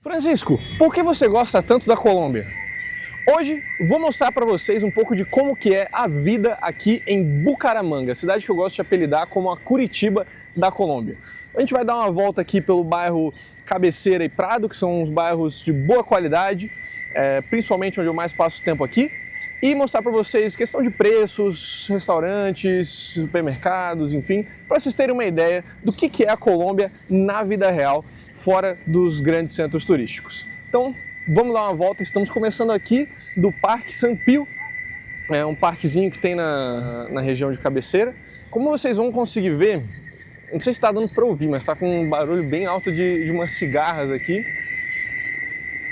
Francisco, por que você gosta tanto da Colômbia? Hoje vou mostrar para vocês um pouco de como que é a vida aqui em Bucaramanga, cidade que eu gosto de apelidar como a Curitiba da Colômbia. A gente vai dar uma volta aqui pelo bairro Cabeceira e Prado, que são uns bairros de boa qualidade, principalmente onde eu mais passo tempo aqui, e mostrar para vocês questão de preços, restaurantes, supermercados, enfim, para vocês terem uma ideia do que é a Colômbia na vida real, fora dos grandes centros turísticos. Então, vamos dar uma volta, estamos começando aqui do Parque San Pío, é um parquezinho que tem na região de Cabeceira. Como vocês vão conseguir ver, não sei se está dando para ouvir, mas está com um barulho bem alto de umas cigarras aqui.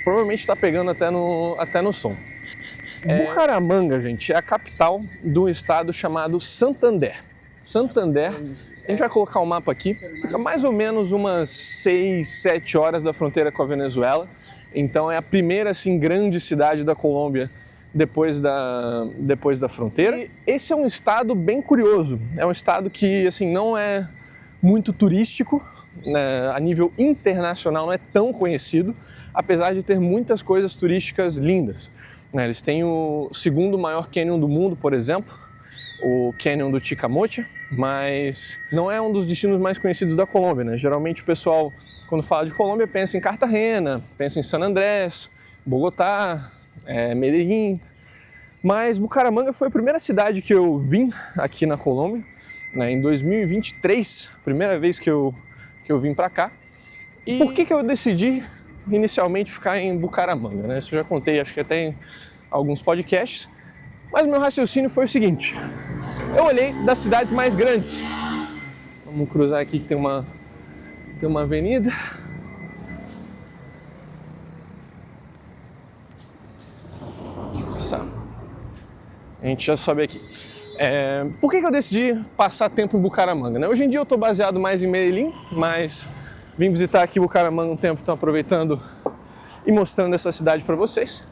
Provavelmente está pegando até no som. Bucaramanga, gente, é a capital do estado chamado Santander. Santander, a gente vai colocar o mapa aqui, fica mais ou menos umas 6, 7 horas da fronteira com a Venezuela. Então é a primeira assim, grande cidade da Colômbia depois da fronteira. E esse é um estado bem curioso, é um estado que assim, não é muito turístico, né? A nível internacional não é tão conhecido, apesar de ter muitas coisas turísticas lindas. Eles têm o segundo maior cânion do mundo, por exemplo, o cânion do Chicamocha, mas não é um dos destinos mais conhecidos da Colômbia, né? Geralmente o pessoal, quando fala de Colômbia, pensa em Cartagena, pensa em San Andrés, Bogotá, Medellín, mas Bucaramanga foi a primeira cidade que eu vim aqui na Colômbia, né? Em 2023, primeira vez que eu vim para cá. E por que eu decidi inicialmente ficar em Bucaramanga, né? Isso eu já contei, acho que até em alguns podcasts, mas meu raciocínio foi o seguinte: eu olhei das cidades mais grandes. Vamos cruzar aqui que tem uma avenida. Deixa eu passar. A gente já sobe aqui. Por que eu decidi passar tempo em Bucaramanga, né? Hoje em dia eu estou baseado mais em Medellín, mas vim visitar aqui Bucaramanga um tempo, estou aproveitando e mostrando essa cidade para vocês.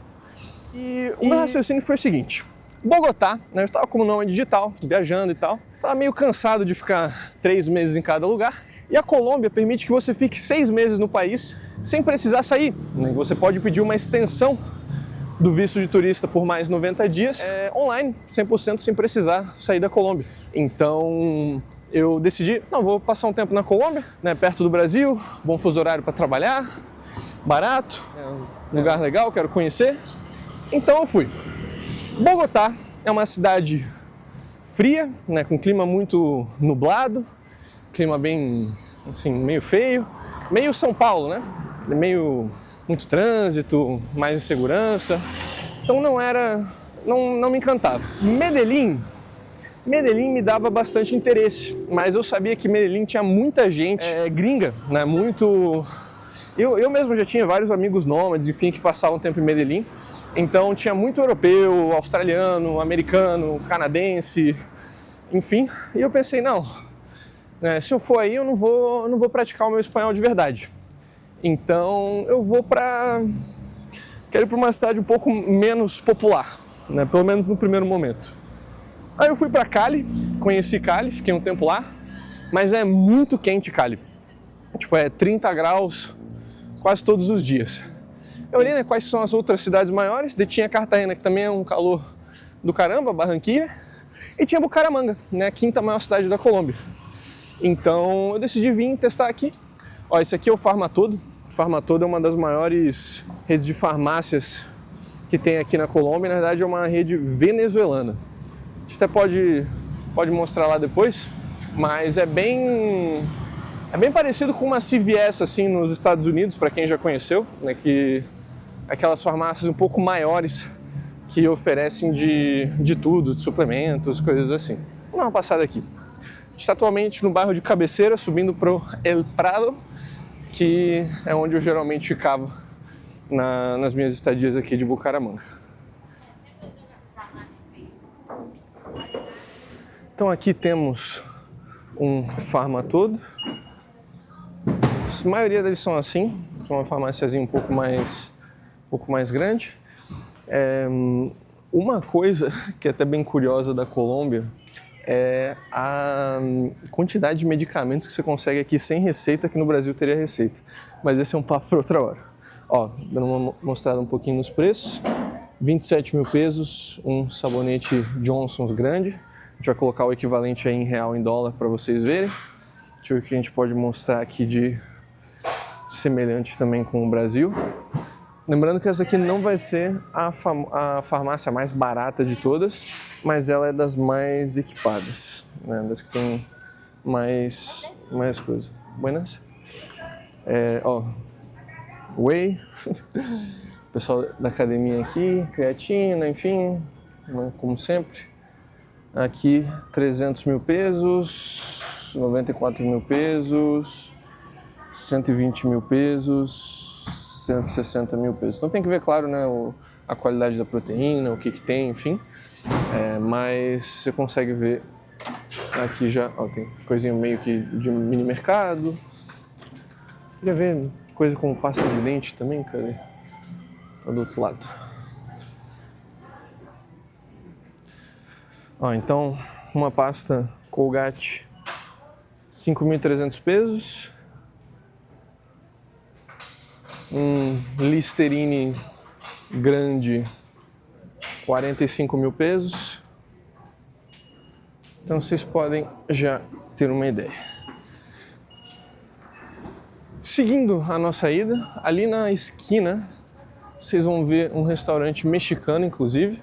E o meu raciocínio foi o seguinte: Bogotá, né, eu estava como nômade digital, viajando e tal, estava meio cansado de ficar 3 meses em cada lugar, e a Colômbia permite que você fique 6 meses no país sem precisar sair, né? Você pode pedir uma extensão do visto de turista por mais 90 dias online, 100% sem precisar sair da Colômbia. Então eu decidi, vou passar um tempo na Colômbia, né, perto do Brasil, bom fuso horário para trabalhar, barato, lugar legal, quero conhecer. Então eu fui. Bogotá é uma cidade fria, né, com clima muito nublado, clima bem, assim, meio feio, meio São Paulo, né? Muito trânsito, mais insegurança. Então não me encantava. Medellín me dava bastante interesse, mas eu sabia que Medellín tinha muita gente gringa, né? Eu mesmo já tinha vários amigos nômades, enfim, que passavam tempo em Medellín. Então tinha muito europeu, australiano, americano, canadense, enfim. E eu pensei, se eu for aí eu não vou praticar o meu espanhol de verdade. Então eu quero ir para uma cidade um pouco menos popular, né? Pelo menos no primeiro momento. Aí eu fui para Cali, conheci Cali, fiquei um tempo lá, mas é muito quente Cali. Tipo, 30 graus quase todos os dias. Eu olhei, né, quais são as outras cidades maiores, daí tinha Cartagena, que também é um calor do caramba, Barranquilla, e tinha Bucaramanga, né, a 5ª maior cidade da Colômbia. Então eu decidi vir testar aqui. Ó, esse aqui é o Farmatodo. O Farmatodo é uma das maiores redes de farmácias que tem aqui na Colômbia. Na verdade é uma rede venezuelana. A gente até pode mostrar lá depois, mas é bem parecido com uma CVS assim nos Estados Unidos, para quem já conheceu, né, que aquelas farmácias um pouco maiores que oferecem de tudo, de suplementos, coisas assim. Vamos dar uma passada aqui. A gente está atualmente no bairro de Cabeceira, subindo para o El Prado, que é onde eu geralmente ficava nas minhas estadias aqui de Bucaramanga. Então aqui temos um Farmatodo. A maioria deles são assim, são uma farmáciazinha um pouco mais grande. Uma coisa que é até bem curiosa da Colômbia é a quantidade de medicamentos que você consegue aqui sem receita, que no Brasil teria receita. Mas esse é um papo para outra hora. Ó, dando uma mostrada um pouquinho nos preços. 27 mil pesos, um sabonete Johnson's grande. A gente vai colocar o equivalente aí em real, em dólar, para vocês verem. Deixa eu ver o que a gente pode mostrar aqui de semelhante também com o Brasil. Lembrando que essa aqui não vai ser a farmácia mais barata de todas, mas ela é das mais equipadas, né? Das que tem mais coisa. Buenas. Ó, whey, pessoal da academia aqui, creatina, enfim, como sempre. Aqui 300 mil pesos, 94 mil pesos, 120 mil pesos, 160 mil pesos. Então tem que ver, claro, né, a qualidade da proteína, o que tem, enfim. Mas você consegue ver aqui já, ó, tem coisinha meio que de mini mercado. Queria ver coisa como pasta de dente também, cadê? Tá do outro lado. Ó, então, uma pasta Colgate, 5.300 pesos. Um Listerine grande, 45 mil pesos. Então vocês podem já ter uma ideia. Seguindo a nossa ida, ali na esquina, vocês vão ver um restaurante mexicano, inclusive.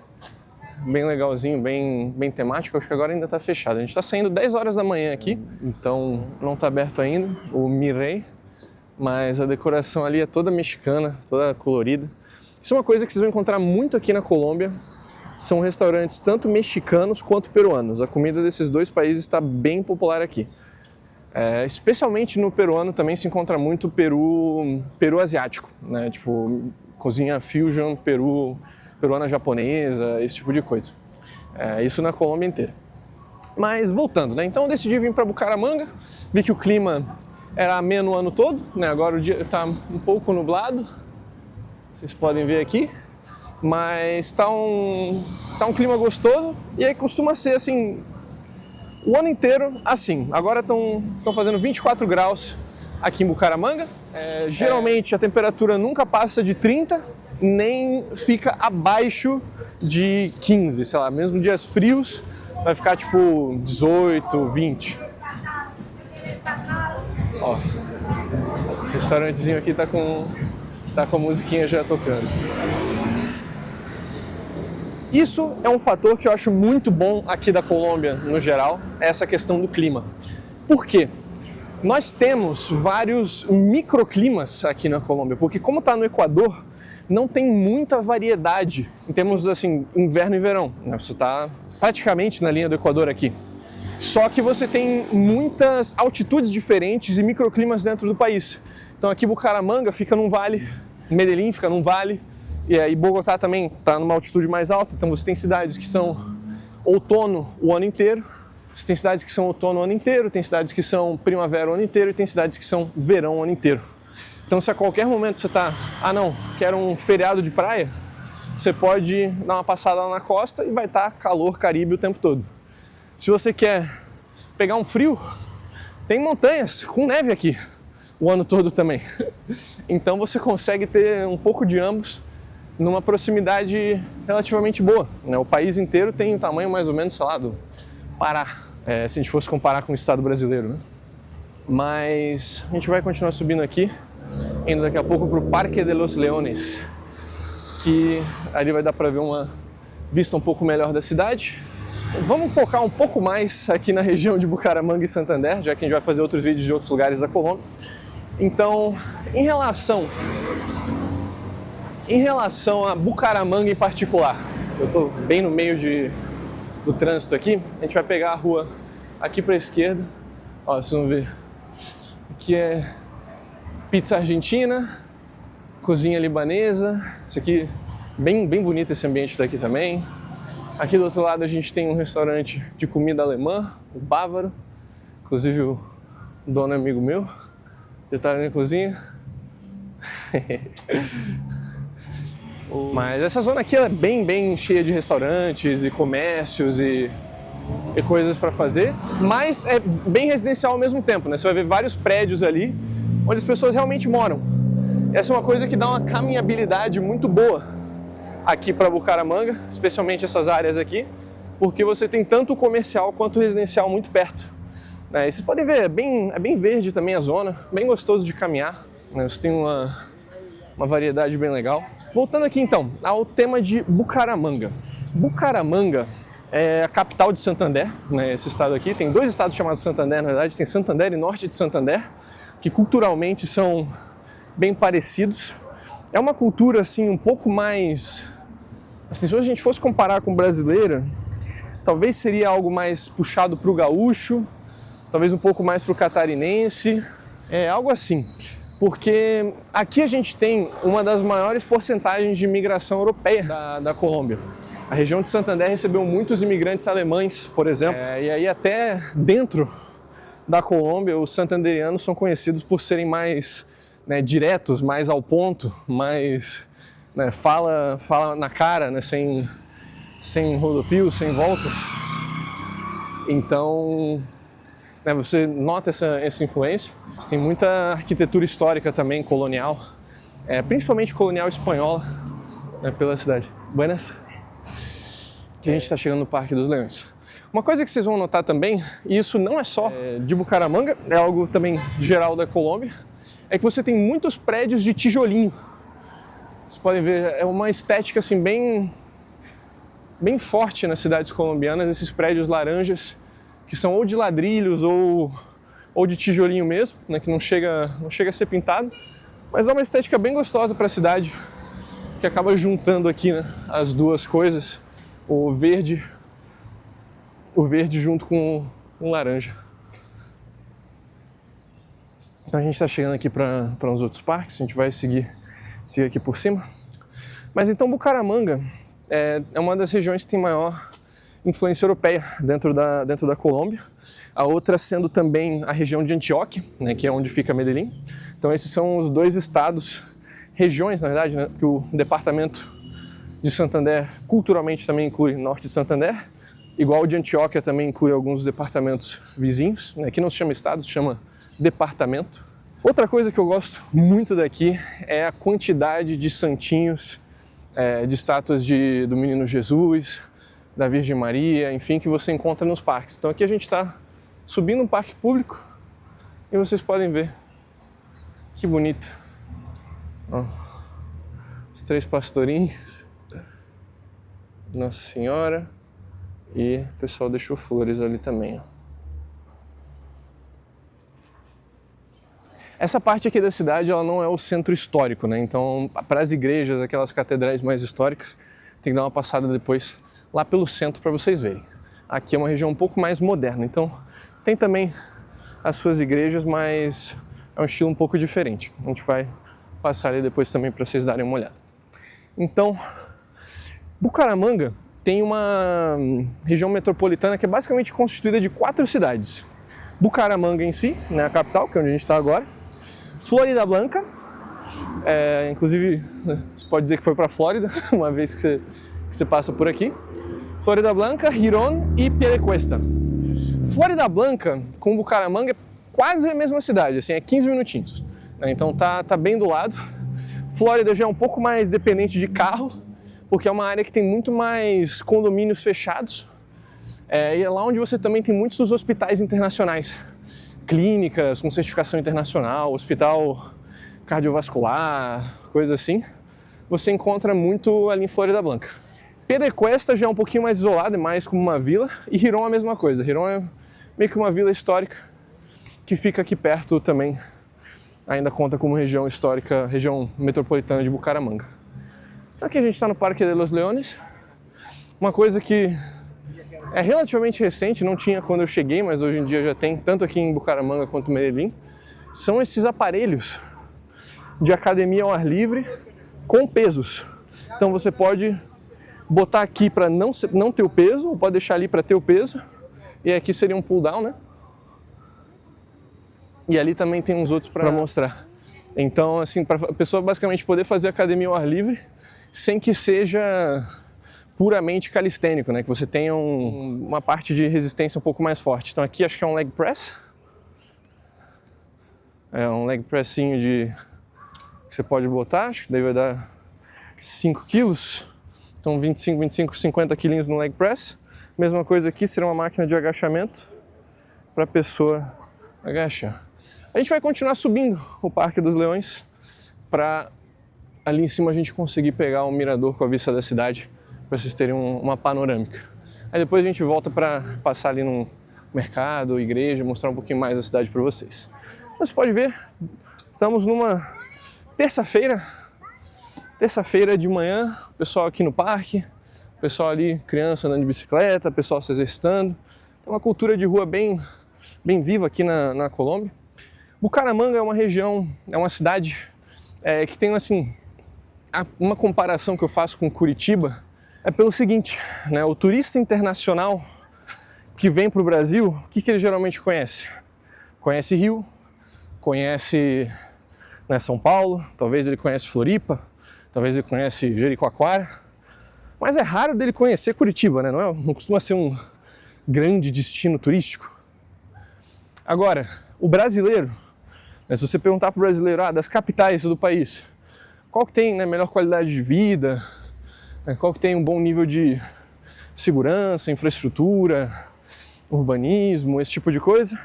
Bem legalzinho, bem temático. Acho que agora ainda está fechado. A gente está saindo 10 horas da manhã aqui, então não está aberto ainda, o Mirei. Mas a decoração ali é toda mexicana, toda colorida. Isso é uma coisa que vocês vão encontrar muito aqui na Colômbia. São restaurantes tanto mexicanos quanto peruanos. A comida desses dois países está bem popular aqui. Especialmente no peruano também se encontra muito peru asiático, né? Tipo, cozinha fusion, peruana japonesa, esse tipo de coisa. Isso na Colômbia inteira. Mas voltando, né? Então eu decidi vir para Bucaramanga, vi que o clima era ameno o ano todo, né? Agora o dia está um pouco nublado, vocês podem ver aqui, mas está um clima gostoso e aí costuma ser assim o ano inteiro assim. Agora estão fazendo 24 graus aqui em Bucaramanga. Geralmente a temperatura nunca passa de 30, nem fica abaixo de 15, sei lá, mesmo dias frios vai ficar tipo 18, 20. Ó, o restaurantezinho aqui tá com a musiquinha já tocando. Isso é um fator que eu acho muito bom aqui da Colômbia no geral, é essa questão do clima. Por quê? Nós temos vários microclimas aqui na Colômbia, porque como está no Equador, não tem muita variedade em termos de assim, inverno e verão. Você está praticamente na linha do Equador aqui. Só que você tem muitas altitudes diferentes e microclimas dentro do país. Então aqui Bucaramanga fica num vale, Medellín fica num vale, e aí Bogotá também está numa altitude mais alta. Então você tem cidades que são outono o ano inteiro, você tem cidades que são outono o ano inteiro, tem cidades que são primavera o ano inteiro e tem cidades que são verão o ano inteiro. Então se a qualquer momento você está, quero um feriado de praia, você pode dar uma passada lá na costa e vai estar calor Caribe o tempo todo. Se você quer pegar um frio, tem montanhas com neve aqui o ano todo também. Então você consegue ter um pouco de ambos numa proximidade relativamente boa, né? O país inteiro tem o tamanho mais ou menos, sei lá, do Pará, se a gente fosse comparar com o estado brasileiro, né? Mas a gente vai continuar subindo aqui, indo daqui a pouco para o Parque de los Leones, que ali vai dar para ver uma vista um pouco melhor da cidade. Vamos focar um pouco mais aqui na região de Bucaramanga e Santander, já que a gente vai fazer outros vídeos de outros lugares da Colômbia. Então, em relação a Bucaramanga em particular, eu estou bem no meio do trânsito aqui, a gente vai pegar a rua aqui para a esquerda. Ó, vocês vão ver, aqui é pizza argentina, cozinha libanesa, isso aqui, bem bonito esse ambiente daqui também. Aqui do outro lado a gente tem um restaurante de comida alemã, o Bávaro, inclusive o dono é amigo meu, já tá na cozinha. Mas essa zona aqui ela é bem cheia de restaurantes e comércios e coisas para fazer, mas é bem residencial ao mesmo tempo, né? Você vai ver vários prédios ali onde as pessoas realmente moram. Essa é uma coisa que dá uma caminhabilidade muito boa aqui para Bucaramanga, especialmente essas áreas aqui, porque você tem tanto o comercial quanto o residencial muito perto. E vocês podem ver, é bem verde também a zona, bem gostoso de caminhar, né? Você tem uma variedade bem legal. Voltando aqui então ao tema de Bucaramanga. Bucaramanga é a capital de Santander, né? Esse estado aqui, tem dois estados chamados Santander, na verdade, tem Santander e Norte de Santander, que culturalmente são bem parecidos. É uma cultura assim um pouco mais, assim, se a gente fosse comparar com brasileira, talvez seria algo mais puxado para o gaúcho, talvez um pouco mais para o catarinense, algo assim. Porque aqui a gente tem uma das maiores porcentagens de imigração europeia da Colômbia. A região de Santander recebeu muitos imigrantes alemães, por exemplo, e aí até dentro da Colômbia os santanderianos são conhecidos por serem mais, né, diretos, mais ao ponto, mais, né, fala na cara, né, sem rodopios, sem voltas. Então, né, você nota essa influência. Você tem muita arquitetura histórica também, colonial, principalmente colonial espanhola, né, pela cidade. Buenas. Que a gente está chegando no Parque dos Leões. Uma coisa que vocês vão notar também, e isso não é só de Bucaramanga, é algo também geral da Colômbia, é que você tem muitos prédios de tijolinho. Vocês podem ver, é uma estética assim bem forte nas cidades colombianas, esses prédios laranjas, que são ou de ladrilhos ou de tijolinho mesmo, né, que não chega a ser pintado, mas é uma estética bem gostosa para a cidade, que acaba juntando aqui, né, as duas coisas, o verde junto com o laranja. Então a gente está chegando aqui para uns outros parques, a gente vai seguir aqui por cima. Mas então Bucaramanga é uma das regiões que tem maior influência europeia dentro da Colômbia. A outra sendo também a região de Antioquia, né, que é onde fica Medellín. Então esses são os dois estados, regiões na verdade, né, que o departamento de Santander culturalmente também inclui Norte de Santander, igual o de Antioquia também inclui alguns departamentos vizinhos, né, que não se chama estado, se chama departamento. Outra coisa que eu gosto muito daqui é a quantidade de santinhos, de estátuas do Menino Jesus, da Virgem Maria, enfim, que você encontra nos parques. Então aqui a gente está subindo um parque público e vocês podem ver que bonito. Ó, os três pastorinhos, Nossa Senhora, e o pessoal deixou flores ali também. Ó. Essa parte aqui da cidade ela não é o centro histórico, né? Então para as igrejas, aquelas catedrais mais históricas, tem que dar uma passada depois lá pelo centro para vocês verem. Aqui é uma região um pouco mais moderna, então tem também as suas igrejas, mas é um estilo um pouco diferente. A gente vai passar ali depois também para vocês darem uma olhada. Então, Bucaramanga tem uma região metropolitana que é basicamente constituída de 4 cidades. Bucaramanga em si, né, a capital, que é onde a gente está agora. Floridablanca, inclusive você pode dizer que foi para a Flórida, uma vez que você passa por aqui. Floridablanca, Girón e Piedecuesta. Floridablanca com Bucaramanga é quase a mesma cidade, assim, é 15 minutinhos. Então tá bem do lado. Flórida já é um pouco mais dependente de carro, porque é uma área que tem muito mais condomínios fechados. E é lá onde você também tem muitos dos hospitais internacionais. Clínicas com certificação internacional, hospital cardiovascular, coisa assim. Você encontra muito ali em Floridablanca. Piedecuesta já é um pouquinho mais isolado, é mais como uma vila. E Girón a mesma coisa. Girón é meio que uma vila histórica que fica aqui perto também. Ainda conta como região histórica, região metropolitana de Bucaramanga. Então aqui a gente está no Parque de los Leones. Uma coisa que é relativamente recente, não tinha quando eu cheguei, mas hoje em dia já tem, tanto aqui em Bucaramanga quanto em Medellín, são esses aparelhos de academia ao ar livre com pesos. Então você pode botar aqui para não ter o peso, ou pode deixar ali para ter o peso, e aqui seria um pull down, né? E ali também tem uns outros para mostrar. Então, assim, para a pessoa basicamente poder fazer academia ao ar livre sem que seja puramente calistênico, né? Que você tenha uma parte de resistência um pouco mais forte. Então aqui acho que é um leg press. É um leg pressinho que você pode botar, acho que daí vai dar 5 quilos, então 25, 50 quilinhos no leg press. Mesma coisa aqui, será uma máquina de agachamento para a pessoa agachar. A gente vai continuar subindo o Parque dos Leões para ali em cima a gente conseguir pegar um mirador com a vista da cidade, para vocês terem uma panorâmica. Aí depois a gente volta para passar ali num mercado, igreja, mostrar um pouquinho mais a cidade para vocês. Você pode ver, estamos numa terça-feira de manhã, o pessoal aqui no parque, o pessoal ali, criança andando de bicicleta, o pessoal se exercitando. É uma cultura de rua bem viva aqui na Colômbia. Bucaramanga é uma região, é uma cidade que tem assim, uma comparação que eu faço com Curitiba é pelo seguinte, né? O turista internacional que vem para o Brasil, o que ele geralmente conhece? Conhece Rio, conhece, né, São Paulo, talvez ele conhece Floripa, talvez ele conhece Jericoacoara, mas é raro dele conhecer Curitiba, né? Não costuma ser um grande destino turístico. Agora, o brasileiro, né, se você perguntar para o brasileiro das capitais do país, qual que tem, né, melhor qualidade de vida, né, qual que tem um bom nível de segurança, infraestrutura, urbanismo, esse tipo de coisa,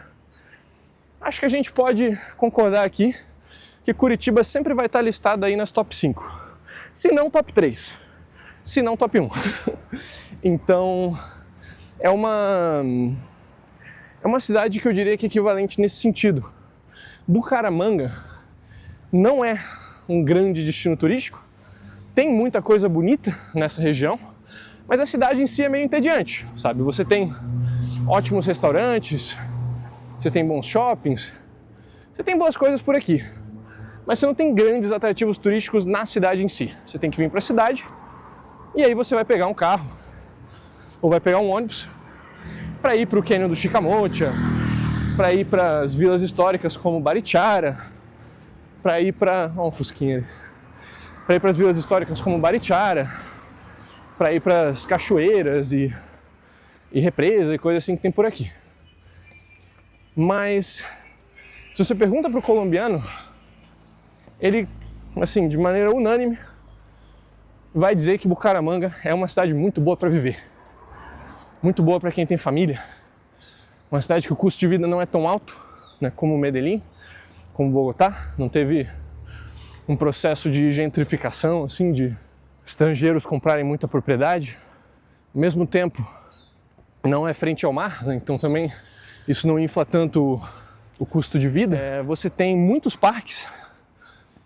acho que a gente pode concordar aqui que Curitiba sempre vai estar listado aí nas top 5, se não top 3, se não top 1. Então, é uma cidade que eu diria que é equivalente nesse sentido. Bucaramanga não é um grande destino turístico, tem muita coisa bonita nessa região, mas a cidade em si é meio entediante, sabe? Você tem ótimos restaurantes, você tem bons shoppings, você tem boas coisas por aqui, mas você não tem grandes atrativos turísticos na cidade em si. Você tem que vir para a cidade e aí você vai pegar um carro ou vai pegar um ônibus para ir para o Cânion do Chicamocha, para ir para as vilas históricas como Barichara, para ir para para ir para as vilas históricas como Barichara, para ir para as cachoeiras e represa e coisa assim que tem por aqui. Mas se você pergunta para o colombiano, ele, assim, de maneira unânime, vai dizer que Bucaramanga é uma cidade muito boa para viver, muito boa para quem tem família, uma cidade que o custo de vida não é tão alto, né, como Medellín, como Bogotá, não teve um processo de gentrificação, assim, de estrangeiros comprarem muita propriedade. Ao mesmo tempo, não é frente ao mar, né? Então também isso não infla tanto o custo de vida. Você tem muitos parques,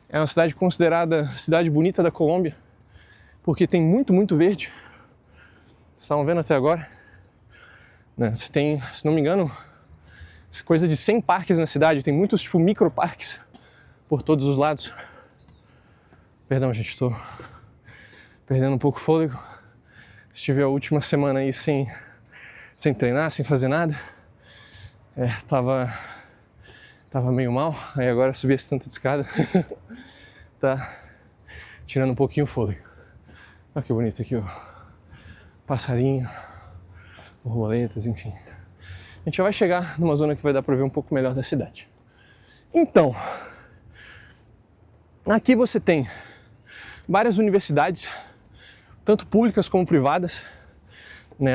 é uma cidade considerada cidade bonita da Colômbia, porque tem muito verde. Vocês estavam vendo até agora, né? Você tem, se não me engano, coisa de 100 parques na cidade, tem muitos tipo microparques por todos os lados. Perdão, gente, estou perdendo um pouco o fôlego. Estive a última semana aí sem treinar, sem fazer nada. Tava meio mal, aí agora subi esse tanto de escada. Tá tirando um pouquinho o fôlego. Olha que bonito aqui, ó. Passarinho, borboletas, enfim. A gente já vai chegar numa zona que vai dar para ver um pouco melhor da cidade. Então, aqui você tem várias universidades, tanto públicas como privadas, né?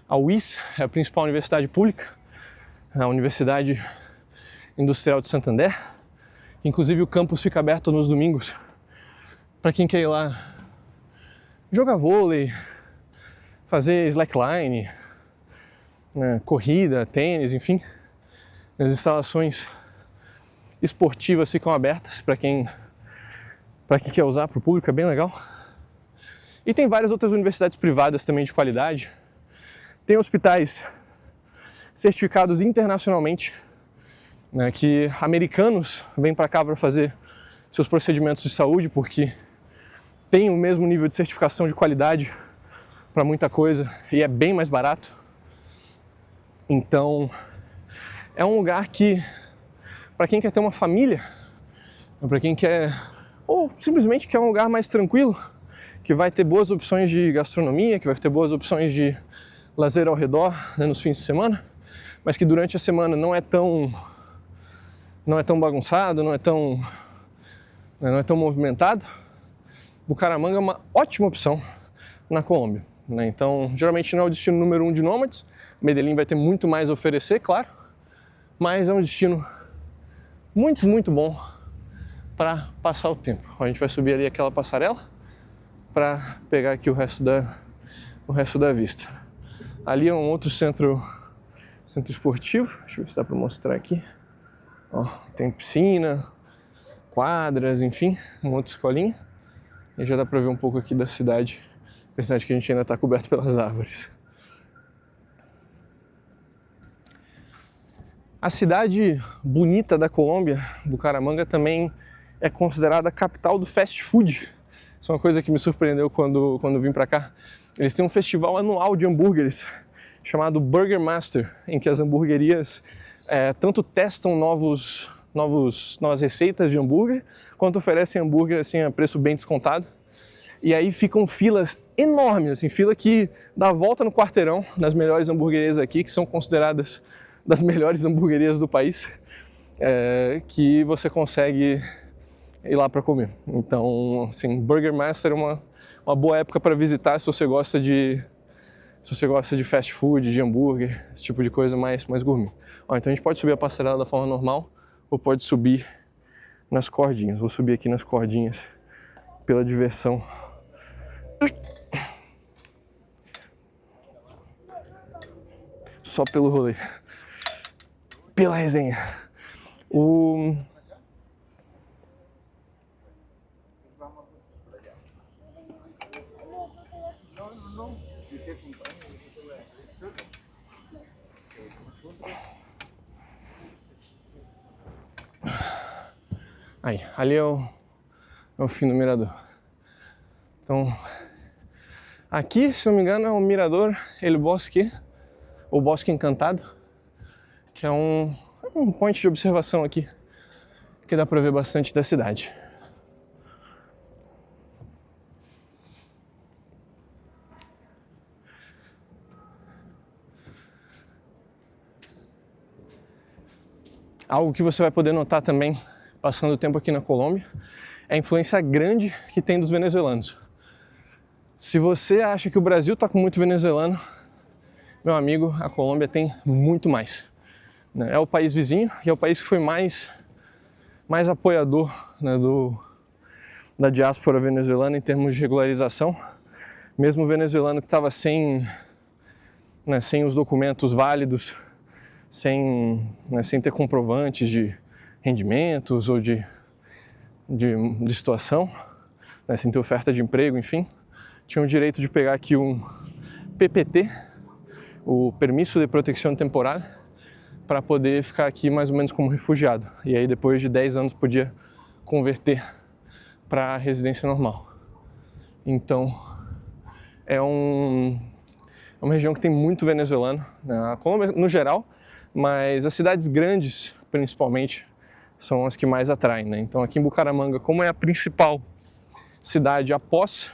A UIS é a principal universidade pública, a Universidade Industrial de Santander. Inclusive o campus fica aberto nos domingos para quem quer ir lá jogar vôlei, fazer slackline, né, corrida, tênis, enfim. As instalações esportivas ficam abertas para quem quer usar, para o público, é bem legal. E tem várias outras universidades privadas também de qualidade. Tem hospitais certificados internacionalmente, né, que americanos vêm para cá para fazer seus procedimentos de saúde, porque tem o mesmo nível de certificação de qualidade para muita coisa e é bem mais barato. Então, é um lugar que, para quem quer ter uma família, para quem quer, ou simplesmente quer um lugar mais tranquilo, que vai ter boas opções de gastronomia, que vai ter boas opções de lazer ao redor, né, nos fins de semana, mas que durante a semana não é tão bagunçado, não é tão né, não é tão movimentado, Bucaramanga é uma ótima opção na Colômbia, né? Então, geralmente não é o destino número 1 de nômades. Medellín vai ter muito mais a oferecer, claro, mas é um destino muito, muito bom para passar o tempo. A gente vai subir ali aquela passarela para pegar aqui o resto da vista. Ali é um outro centro esportivo, deixa eu ver se dá para mostrar aqui. Ó, tem piscina, quadras, enfim, uma outra escolinha. E já dá para ver um pouco aqui da cidade, apesar de que a gente ainda está coberto pelas árvores. A cidade bonita da Colômbia, Bucaramanga, também é considerada a capital do fast food. Isso é uma coisa que me surpreendeu quando vim para cá. Eles têm um festival anual de hambúrgueres chamado Burger Master, em que as hamburguerias tanto testam novas receitas de hambúrguer, quanto oferecem hambúrguer assim, a preço bem descontado. E aí ficam filas enormes, assim, fila que dá a volta no quarteirão das melhores hamburguerias aqui, que são consideradas das melhores hamburguerias do país, que você consegue ir lá para comer. Então, assim, Burger Master é uma boa época para visitar se você gosta de fast food, de hambúrguer, esse tipo de coisa mais gourmet. Ó, então a gente pode subir a passarela da forma normal ou pode subir nas cordinhas. Vou subir aqui nas cordinhas pela diversão. Só pelo rolê. Pela resenha. Aí, ali é o fim do mirador. Então, aqui, se não me engano, é o mirador El Bosque, ou Bosque Encantado, que é um ponto de observação aqui, que dá para ver bastante da cidade. Algo que você vai poder notar também, passando o tempo aqui na Colômbia, é a influência grande que tem dos venezuelanos. Se você acha que o Brasil está com muito venezuelano, meu amigo, a Colômbia tem muito mais. É o país vizinho e é o país que foi mais apoiador, né, da diáspora venezuelana em termos de regularização. Mesmo o venezuelano que estava sem os documentos válidos, sem ter comprovantes de rendimentos ou de situação, né, sem ter oferta de emprego, enfim, tinha o direito de pegar aqui um PPT, o Permiso de Proteção Temporal, para poder ficar aqui mais ou menos como refugiado. E aí depois de 10 anos podia converter para residência normal. Então é uma região que tem muito venezuelano, né? A Colômbia no geral, mas as cidades grandes principalmente são as que mais atraem, né? Então aqui em Bucaramanga, como é a principal cidade após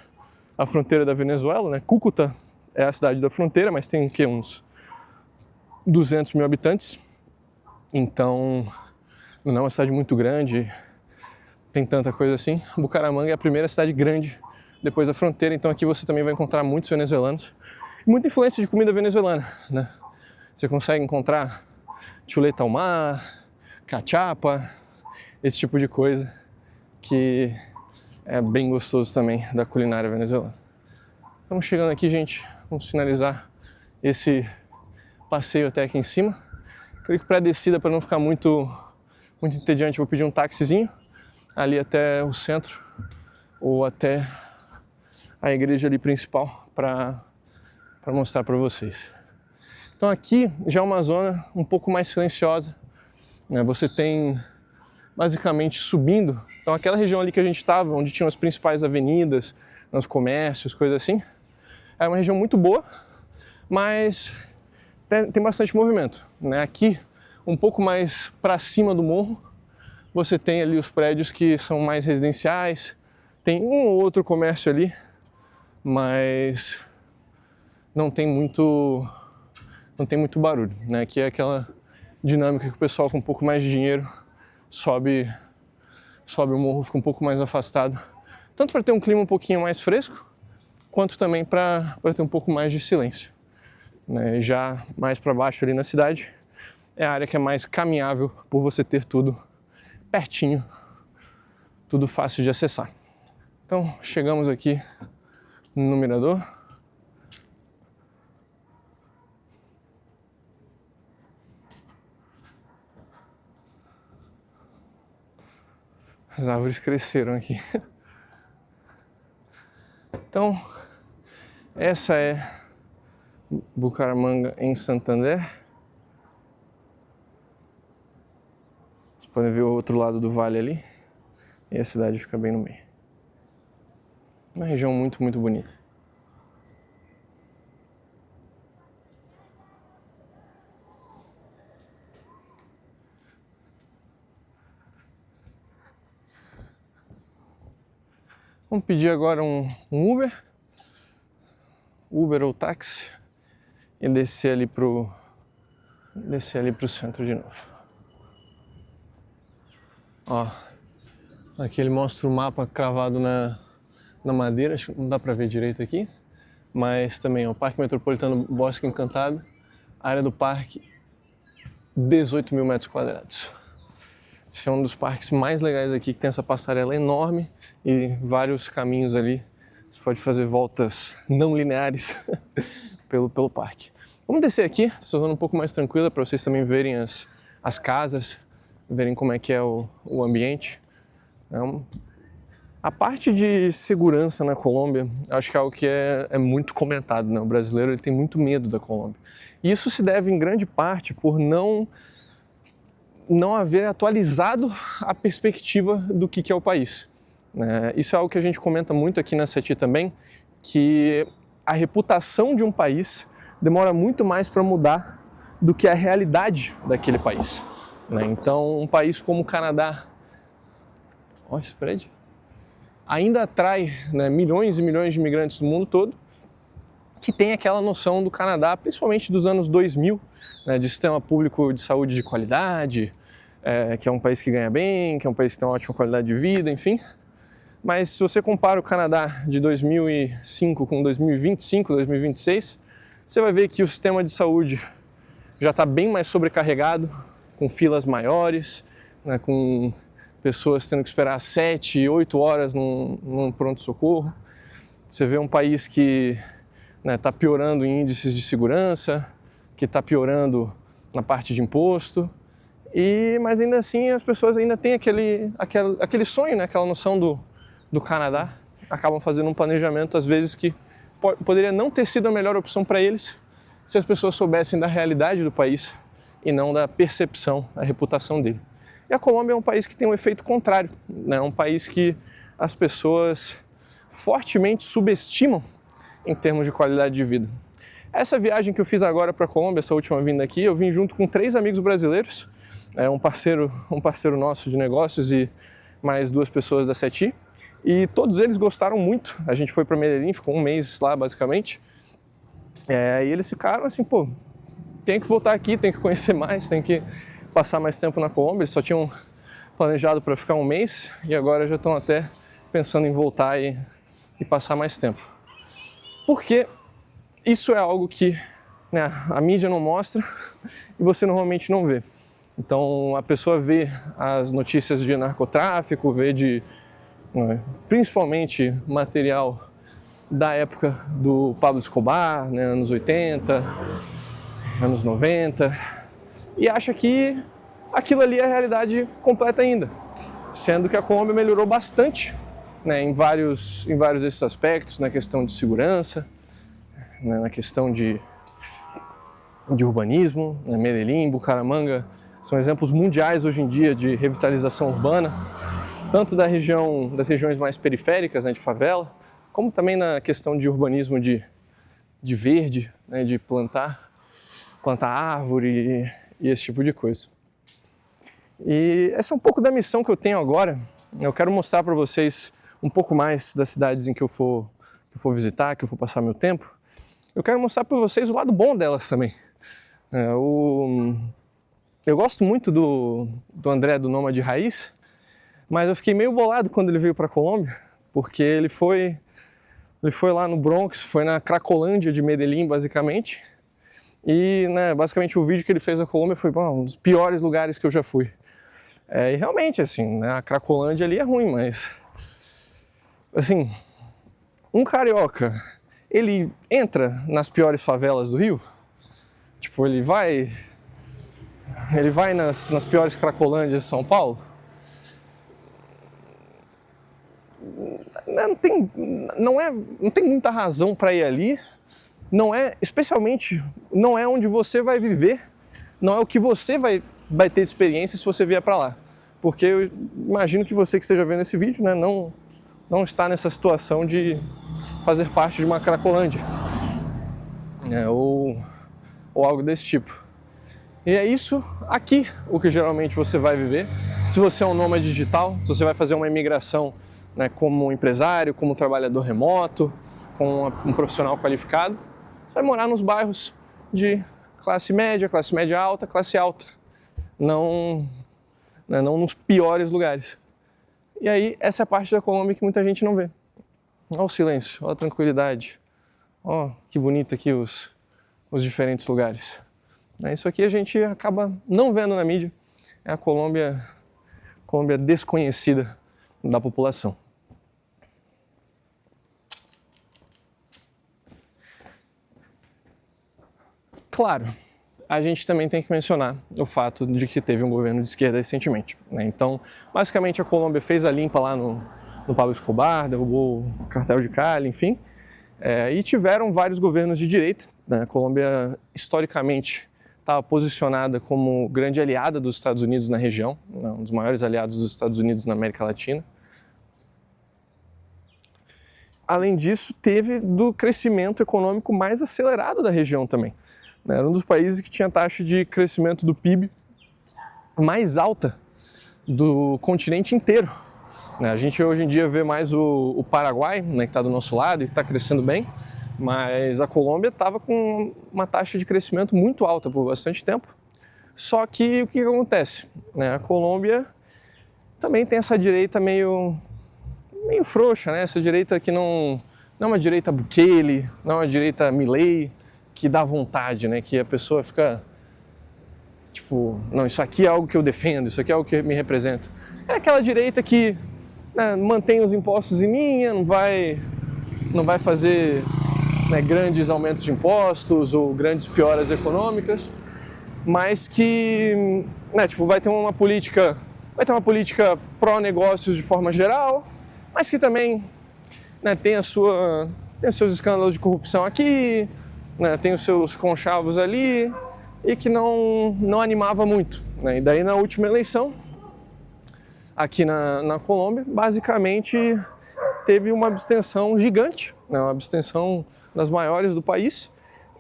a fronteira da Venezuela, né? Cúcuta é a cidade da fronteira, mas tem uns 200 mil habitantes, então não é uma cidade muito grande, tem tanta coisa assim. Bucaramanga é a primeira cidade grande depois da fronteira, então aqui você também vai encontrar muitos venezuelanos, muita influência de comida venezuelana, né? Você consegue encontrar chuleta ao mar, cachapa, esse tipo de coisa que é bem gostoso também da culinária venezuelana. Estamos chegando aqui, gente, vamos finalizar esse passeio até aqui em cima. Creio que para a descida, para não ficar muito entediante, vou pedir um taxizinho ali até o centro ou até a igreja ali principal para mostrar para vocês. Então aqui já é uma zona um pouco mais silenciosa, né? Você tem basicamente subindo, então aquela região ali que a gente estava, onde tinham as principais avenidas, os comércios, coisas assim, é uma região muito boa, mas tem bastante movimento, né? Aqui, um pouco mais para cima do morro, você tem ali os prédios que são mais residenciais, tem um ou outro comércio ali, mas não tem muito barulho, né? Aqui é aquela dinâmica que o pessoal com um pouco mais de dinheiro sobe sobe o morro, fica um pouco mais afastado, tanto para ter um clima um pouquinho mais fresco, quanto também para ter um pouco mais de silêncio. Né? Já mais para baixo ali na cidade, é a área que é mais caminhável por você ter tudo pertinho, tudo fácil de acessar. Então, chegamos aqui no Mirador. As árvores cresceram aqui. Então, essa é Bucaramanga em Santander. Vocês podem ver o outro lado do vale ali. E a cidade fica bem no meio. Uma região muito, muito bonita. Vamos pedir agora um Uber ou táxi e descer ali pro centro de novo. Ó, aqui ele mostra o mapa cravado na madeira, acho que não dá pra ver direito aqui, mas também é o Parque Metropolitano Bosque Encantado, área do parque 18 mil metros quadrados. Esse é um dos parques mais legais aqui, que tem essa passarela enorme e vários caminhos ali. Você pode fazer voltas não lineares pelo parque. Vamos descer aqui, essa zona um pouco mais tranquila, para vocês também verem as casas, verem como é que é o ambiente. A parte de segurança na Colômbia, acho que é algo que é muito comentado, né? O brasileiro ele tem muito medo da Colômbia. E isso se deve em grande parte por não haver atualizado a perspectiva do que é o país. Isso é algo que a gente comenta muito aqui na CETI também, que a reputação de um país demora muito mais para mudar do que a realidade daquele país. Então, um país como o Canadá, olha esse prédio, ainda atrai milhões e milhões de imigrantes do mundo todo, que tem aquela noção do Canadá, principalmente dos anos 2000, de sistema público de saúde de qualidade, que é um país que ganha bem, que é um país que tem uma ótima qualidade de vida, enfim. Mas se você compara o Canadá de 2005 com 2025, 2026, você vai ver que o sistema de saúde já está bem mais sobrecarregado, com filas maiores, com pessoas tendo que esperar 7, 8 horas num pronto-socorro. Você vê um país que está piorando em índices de segurança, que está piorando na parte de imposto, mas ainda assim as pessoas ainda têm aquele sonho, aquela noção do Canadá, acabam fazendo um planejamento às vezes que poderia não ter sido a melhor opção para eles se as pessoas soubessem da realidade do país e não da percepção, da reputação dele. E a Colômbia é um país que tem um efeito contrário, é um país que as pessoas fortemente subestimam em termos de qualidade de vida. Essa viagem que eu fiz agora para a Colômbia, essa última vinda aqui, eu vim junto com 3 amigos brasileiros, um parceiro nosso de negócios e mais 2 pessoas da CETI, e todos eles gostaram muito. A gente foi para Medellín, ficou um mês lá basicamente, e eles ficaram assim, pô, tem que voltar aqui, tem que conhecer mais, tem que passar mais tempo na Colômbia. Eles só tinham planejado para ficar um mês e agora já estão até pensando em voltar e passar mais tempo. Porque isso é algo que a mídia não mostra e você normalmente não vê. Então a pessoa vê as notícias de narcotráfico, vê principalmente material da época do Pablo Escobar, anos 80, anos 90, e acha que aquilo ali é a realidade completa ainda, sendo que a Colômbia melhorou bastante em vários desses aspectos, na questão de segurança, na questão de urbanismo. Medellín, Bucaramanga são exemplos mundiais hoje em dia de revitalização urbana, tanto das regiões mais periféricas, de favela, como também na questão de urbanismo de verde, de plantar árvore e esse tipo de coisa. E essa é um pouco da missão que eu tenho agora. Eu quero mostrar para vocês um pouco mais das cidades em que eu for visitar, que eu for passar meu tempo. Eu quero mostrar para vocês o lado bom delas também. Eu gosto muito do André, do Nômade Raiz, Mas eu fiquei meio bolado quando ele veio para a Colômbia, porque ele foi lá no Bronx, foi na Cracolândia de Medellín, basicamente. E, né, basicamente o vídeo que ele fez na Colômbia foi um dos piores lugares que eu já fui. E realmente, assim, né, a Cracolândia ali é ruim, mas... Assim, um carioca, ele entra nas piores favelas do Rio? Tipo, ele vai nas piores Cracolândias de São Paulo? Não tem muita razão para ir ali. Especialmente, não é onde você vai viver, não é o que você vai ter experiência se você vier para lá. Porque eu imagino que você que esteja vendo esse vídeo, né, não está nessa situação de fazer parte de uma Cracolândia, ou algo desse tipo. E é isso aqui o que geralmente você vai viver. Se você é um nômade digital, se você vai fazer uma imigração, né, como empresário, como trabalhador remoto, como um profissional qualificado, você vai morar nos bairros de classe média alta, classe alta, não nos piores lugares. E aí, essa é a parte da Colômbia que muita gente não vê. Olha o silêncio, olha a tranquilidade, olha que bonito aqui os diferentes lugares. Isso aqui a gente acaba não vendo na mídia, é a Colômbia desconhecida da população. Claro, a gente também tem que mencionar o fato de que teve um governo de esquerda recentemente, né? Então, basicamente a Colômbia fez a limpa lá no Pablo Escobar, derrubou o cartel de Cali, enfim, e tiveram vários governos de direita, né? A Colômbia, historicamente, estava posicionada como grande aliada dos Estados Unidos na região, né? Um dos maiores aliados dos Estados Unidos na América Latina. Além disso, teve do crescimento econômico mais acelerado da região também. Era um dos países que tinha taxa de crescimento do PIB mais alta do continente inteiro. A gente hoje em dia vê mais o Paraguai, né, que está do nosso lado e está crescendo bem, mas a Colômbia estava com uma taxa de crescimento muito alta por bastante tempo. Só que o que acontece? A Colômbia também tem essa direita meio frouxa, né? Essa direita que não é uma direita Bukele, não é uma direita Milei, que dá vontade, né? Que a pessoa fica tipo, não, isso aqui é algo que eu defendo, isso aqui é algo que me representa. É aquela direita que, né, mantém os impostos em linha, não vai fazer, né, grandes aumentos de impostos ou grandes pioras econômicas, mas que, né, tipo, vai ter uma política pró-negócios de forma geral, mas que também, né, tem seus escândalos de corrupção aqui, né, tem os seus conchavos ali, e que não animava muito, né? E daí na última eleição, aqui na Colômbia, basicamente teve uma abstenção gigante, né, uma abstenção das maiores do país,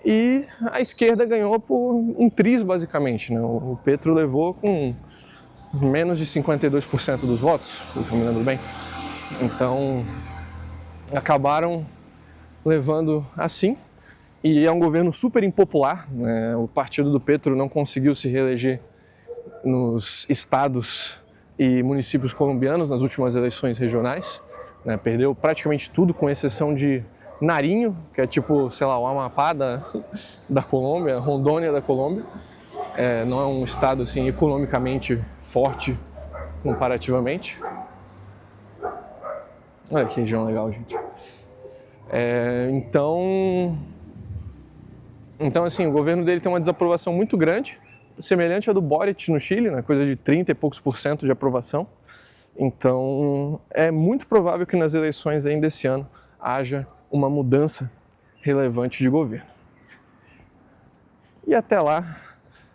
e a esquerda ganhou por um triz, basicamente, né? O Petro levou com menos de 52% dos votos, se eu me lembro bem. Então, acabaram levando assim, e é um governo super impopular, né? O partido do Petro não conseguiu se reeleger nos estados e municípios colombianos nas últimas eleições regionais, né? Perdeu praticamente tudo, com exceção de Nariño, que é tipo, sei lá, o Amapá da Colômbia, Rondônia da Colômbia. Não é um estado assim economicamente forte comparativamente. Olha que região legal, gente. Então, assim, o governo dele tem uma desaprovação muito grande, semelhante à do Boric no Chile, né? Coisa de 30 e poucos % de aprovação. Então, é muito provável que nas eleições ainda esse ano haja uma mudança relevante de governo. E até lá,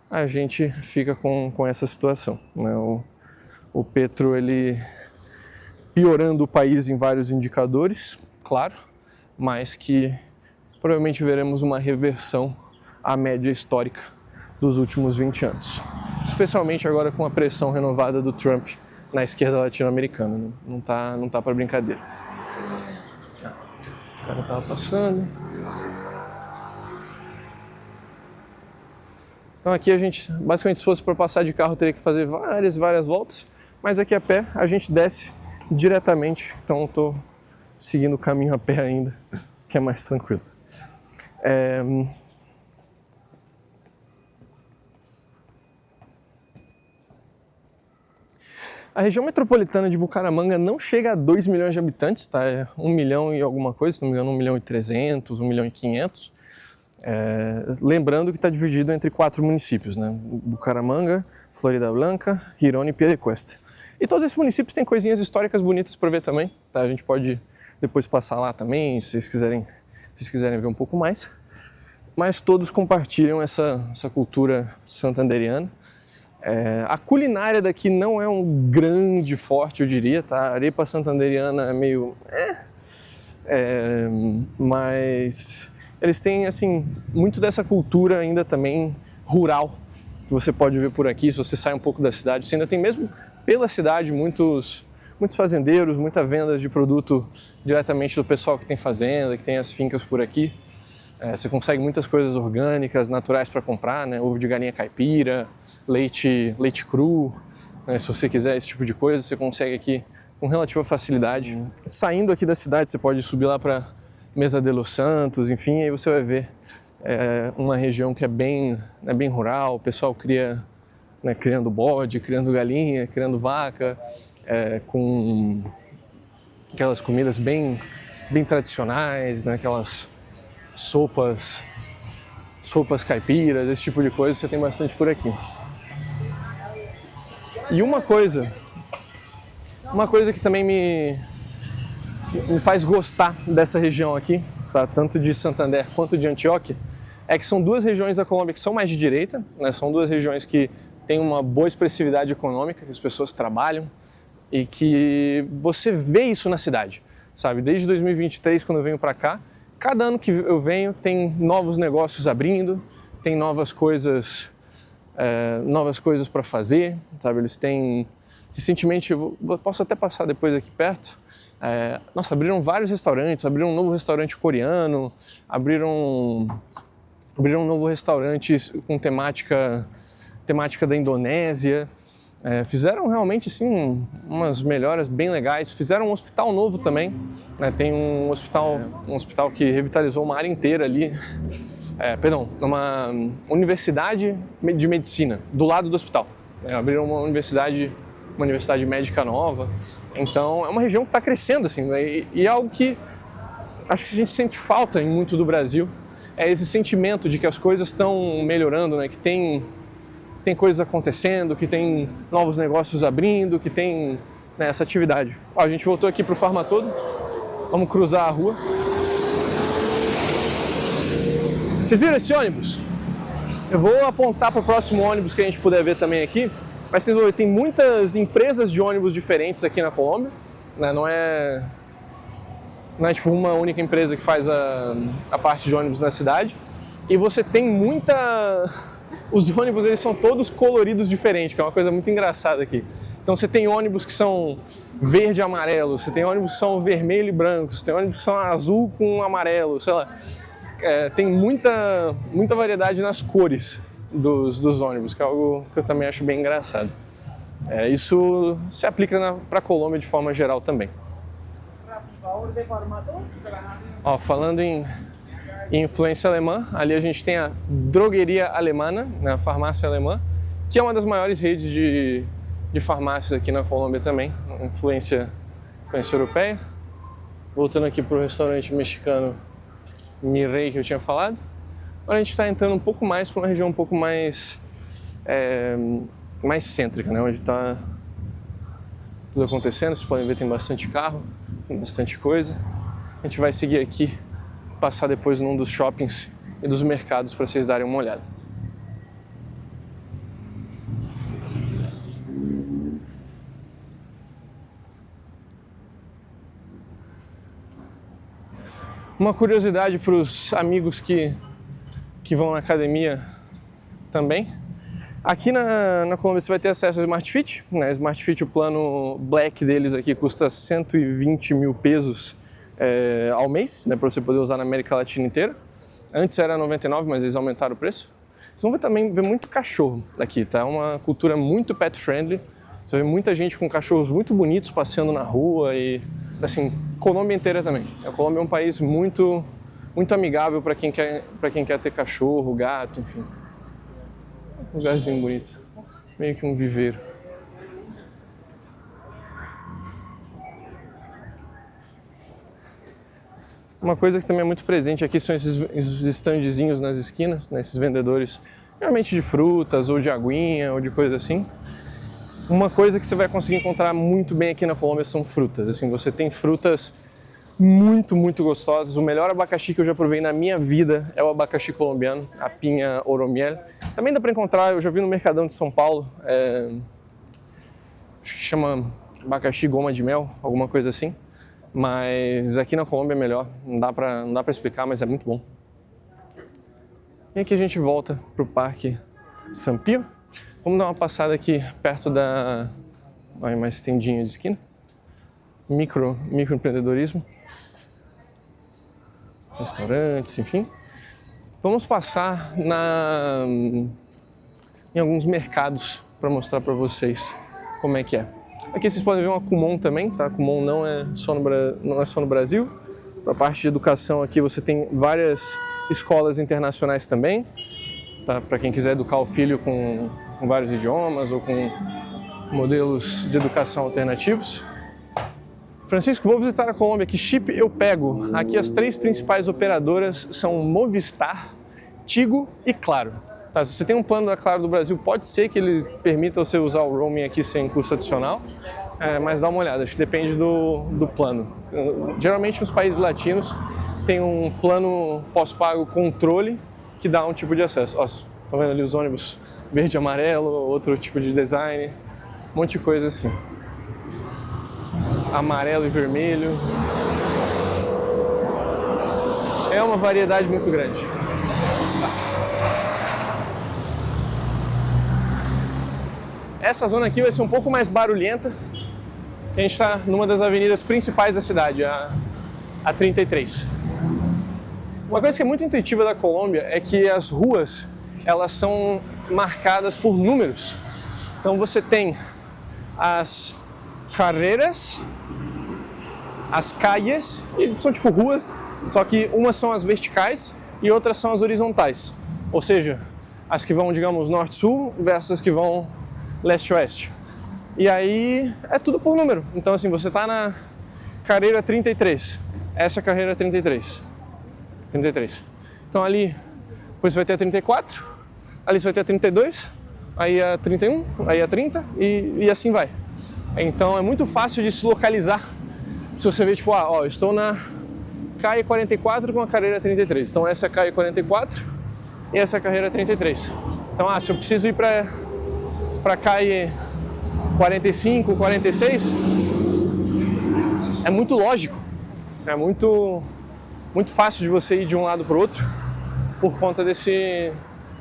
a gente fica com essa situação, né? O Petro, ele piorando o país em vários indicadores, claro, mas que provavelmente veremos uma reversão à média histórica dos últimos 20 anos. Especialmente agora com a pressão renovada do Trump na esquerda latino-americana, né? Não tá para brincadeira. O cara tava passando. Então aqui a gente, basicamente, se fosse para passar de carro, teria que fazer várias voltas. mas aqui a pé a gente desce diretamente, então eu tô seguindo o caminho a pé ainda, que é mais tranquilo. A região metropolitana de Bucaramanga não chega a 2 milhões de habitantes, tá? É 1 milhão e alguma coisa, se não me engano 1 milhão e 300, 1 milhão e 500. Lembrando que está dividido entre 4 municípios, né? Bucaramanga, Florida Blanca, Girona e Piedecuesta. E todos esses municípios têm coisinhas históricas bonitas para ver também, tá? A gente pode depois passar lá também, se vocês quiserem ver um pouco mais. Mas todos compartilham essa cultura santanderiana. A culinária daqui não é um grande forte, eu diria, tá? A arepa santanderiana é meio... mas eles têm, assim, muito dessa cultura ainda também rural, que você pode ver por aqui, se você sai um pouco da cidade. Você ainda tem mesmo pela cidade muitos fazendeiros, muita venda de produto diretamente do pessoal que tem fazenda, que tem as fincas por aqui. Você consegue muitas coisas orgânicas, naturais para comprar, né? Ovo de galinha caipira, leite cru, né? Se você quiser esse tipo de coisa, você consegue aqui com relativa facilidade. Saindo aqui da cidade, você pode subir lá para Mesa de los Santos, enfim, aí você vai ver uma região que é bem rural, o pessoal criando bode, criando galinha, criando vaca, com aquelas comidas bem tradicionais, né? Aquelas sopas caipiras, esse tipo de coisa você tem bastante por aqui. E uma coisa que também me faz gostar dessa região aqui, tá? Tanto de Santander quanto de Antioquia, é que são duas regiões da Colômbia que são mais de direita, né? São duas regiões que têm uma boa expressividade econômica, que as pessoas trabalham e que você vê isso na cidade, sabe? Desde 2023, quando eu venho para cá, cada ano que eu venho tem novos negócios abrindo, tem novas coisas para fazer, sabe? Eles têm, recentemente, eu posso até passar depois aqui perto, abriram vários restaurantes, abriram um novo restaurante coreano, abriram um novo restaurante com temática da Indonésia, fizeram realmente assim, umas melhoras bem legais, fizeram um hospital novo também, né? Tem um hospital que revitalizou uma área inteira ali, uma universidade de medicina do lado do hospital, abriram uma universidade médica nova, então é uma região que está crescendo assim, né? E é algo que acho que a gente sente falta em muito do Brasil, é esse sentimento de que as coisas estão melhorando, né? Que tem coisas acontecendo, que tem novos negócios abrindo, que tem, né, essa atividade. A gente voltou aqui para o Farmatodo, vamos cruzar a rua. Vocês viram esse ônibus? Eu vou apontar para o próximo ônibus que a gente puder ver também aqui, mas vocês vão ver, tem muitas empresas de ônibus diferentes aqui na Colômbia, né? Não é tipo uma única empresa que faz a parte de ônibus na cidade, e você tem os ônibus, eles são todos coloridos diferentes, que é uma coisa muito engraçada aqui. Então você tem ônibus que são verde e amarelo, você tem ônibus que são vermelho e branco, você tem ônibus que são azul com amarelo, sei lá. Tem muita variedade nas cores dos ônibus, que é algo que eu também acho bem engraçado. Isso se aplica para a Colômbia de forma geral também. Ó, falando em influência alemã, ali a gente tem a Drogueria Alemana, a farmácia alemã, que é uma das maiores redes de farmácias aqui na Colômbia também, influência europeia. Voltando aqui para o restaurante mexicano Mirrey que eu tinha falado, agora a gente está entrando um pouco mais para uma região um pouco mais cêntrica, né? Onde está tudo acontecendo. Vocês podem ver, tem bastante carro, tem bastante coisa. A gente vai seguir aqui, passar depois num dos shoppings e dos mercados para vocês darem uma olhada. Uma curiosidade para os amigos que vão na academia também. Aqui na Colômbia você vai ter acesso ao Smart Fit, né? Smart Fit, o plano Black deles aqui custa 120 mil pesos ao mês, né, para você poder usar na América Latina inteira. Antes era 99, mas eles aumentaram o preço. Vocês vão também ver muito cachorro aqui, tá? É uma cultura muito pet friendly. Você vê muita gente com cachorros muito bonitos passeando na rua e, assim, Colômbia inteira também. A Colômbia é um país muito amigável para quem quer ter cachorro, gato, enfim. Um lugarzinho bonito, meio que um viveiro. Uma coisa que também é muito presente aqui são esses standzinhos nas esquinas, né, esses vendedores, geralmente de frutas ou de aguinha ou de coisa assim. Uma coisa que você vai conseguir encontrar muito bem aqui na Colômbia são frutas. Assim, você tem frutas muito gostosas. O melhor abacaxi que eu já provei na minha vida é o abacaxi colombiano, a pinha oromiel. Também dá para encontrar, eu já vi no Mercadão de São Paulo, acho que chama abacaxi goma de mel, alguma coisa assim. Mas aqui na Colômbia é melhor, não dá pra explicar, mas é muito bom. E aqui a gente volta pro Parque San Pío. Vamos dar uma passada aqui perto da... Olha, mais tendinha de esquina. Microempreendedorismo. Restaurantes, enfim. Vamos passar em alguns mercados para mostrar para vocês como é que é. Aqui vocês podem ver uma Kumon também, tá? Kumon não é só no Brasil. Para a parte de educação aqui você tem várias escolas internacionais também, tá? Para quem quiser educar o filho com vários idiomas ou com modelos de educação alternativos. Francisco, vou visitar a Colômbia, que chip eu pego? Aqui as 3 principais operadoras são Movistar, Tigo e Claro. Tá, se você tem um plano da Claro do Brasil, pode ser que ele permita você usar o roaming aqui sem custo adicional, mas dá uma olhada, acho que depende do plano. Geralmente nos países latinos tem um plano pós-pago controle que dá um tipo de acesso. Ó, estão vendo ali os ônibus verde e amarelo, outro tipo de design, um monte de coisa assim. Amarelo e vermelho. É uma variedade muito grande. Essa zona aqui vai ser um pouco mais barulhenta. A gente está numa das avenidas principais da cidade, a 33. Uma coisa que é muito intuitiva da Colômbia é que as ruas, elas são marcadas por números. Então você tem as carreiras, as calles, que são tipo ruas, só que umas são as verticais e outras são as horizontais. Ou seja, as que vão, digamos, norte-sul versus as que vão leste-oeste. E aí é tudo por número. Então assim, você tá na carreira 33. Essa é a carreira 33. Então ali, depois você vai ter a 34, ali você vai ter a 32, aí a 31, aí a 30 e assim vai. Então é muito fácil de se localizar. Se você vê tipo, ó, estou na CAI 44 com a carreira 33. Então essa é a CAI 44 e essa é a carreira 33. Então, se eu preciso ir para CAI 45, 46, é muito lógico, é muito fácil de você ir de um lado para o outro por conta desse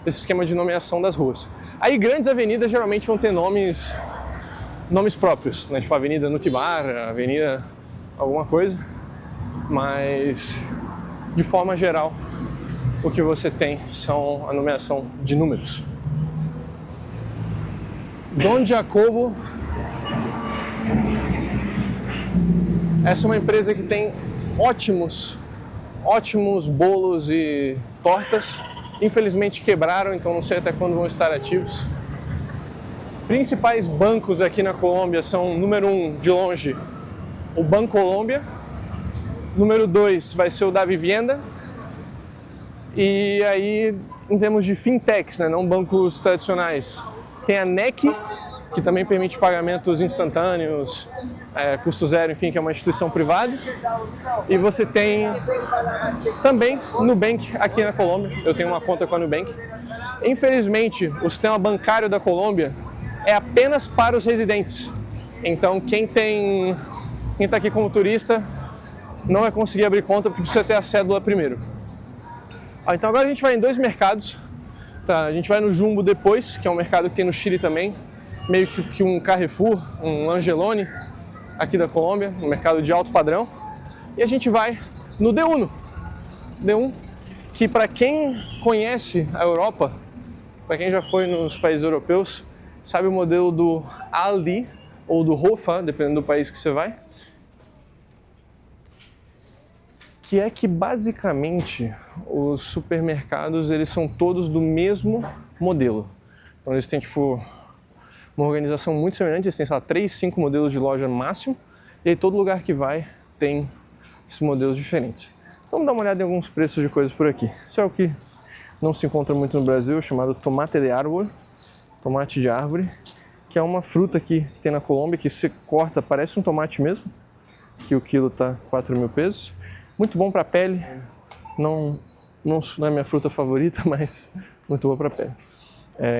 esquema de nomeação das ruas. Aí grandes avenidas geralmente vão ter nomes próprios, né? Tipo Avenida Nutibar, Avenida alguma coisa, mas de forma geral o que você tem são a nomeação de números. Don Jacobo, essa é uma empresa que tem ótimos bolos e tortas. Infelizmente quebraram, então não sei até quando vão estar ativos. Principais bancos aqui na Colômbia são, número 1, de longe, o Bancolombia. Número 2 vai ser o Davivienda. E aí, em termos de fintechs, né, não bancos tradicionais, tem a NEC, que também permite pagamentos instantâneos, custo zero, enfim, que é uma instituição privada. E você tem também Nubank aqui na Colômbia. Eu tenho uma conta com a Nubank. Infelizmente, o sistema bancário da Colômbia é apenas para os residentes. Então, quem está aqui como turista não vai conseguir abrir conta porque precisa ter a cédula primeiro. Então agora a gente vai em 2 mercados. Tá, a gente vai no Jumbo depois, que é um mercado que tem no Chile também, meio que um Carrefour, um Angelone aqui da Colômbia, um mercado de alto padrão. E a gente vai no D1, que para quem conhece a Europa, para quem já foi nos países europeus, Sabe o modelo do Aldi ou do Hofa, dependendo do país que você vai? Que é que basicamente os supermercados eles são todos do mesmo modelo. Então eles têm tipo uma organização muito semelhante, eles têm, sei lá, 3, 5 modelos de loja no máximo, e aí todo lugar que vai tem esses modelos diferentes. Então vamos dar uma olhada em alguns preços de coisas por aqui. Isso é o que não se encontra muito no Brasil, chamado tomate de árbol, tomate de árvore, que é uma fruta aqui que tem na Colômbia, que se corta, parece um tomate mesmo, que o quilo tá 4.000 pesos. Muito bom para a pele, não é minha fruta favorita, mas muito boa para a pele.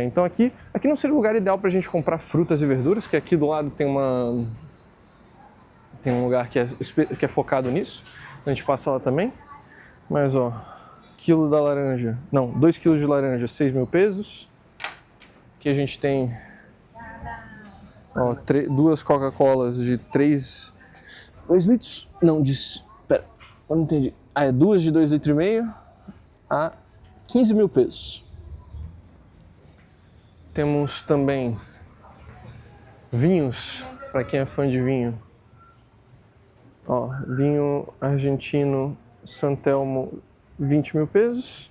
Então aqui não seria o lugar ideal para a gente comprar frutas e verduras, que aqui do lado tem um lugar que é focado nisso, a gente passa lá também. Mas ó, 2 quilos de laranja, 6.000 pesos. Aqui a gente tem ó, 2 Coca-Colas de 2 litros, não, espera, eu não entendi. É 2 de 2,5 litros a 15.000 pesos. Temos também vinhos, para quem é fã de vinho. Ó, vinho argentino Santelmo, 20.000 pesos.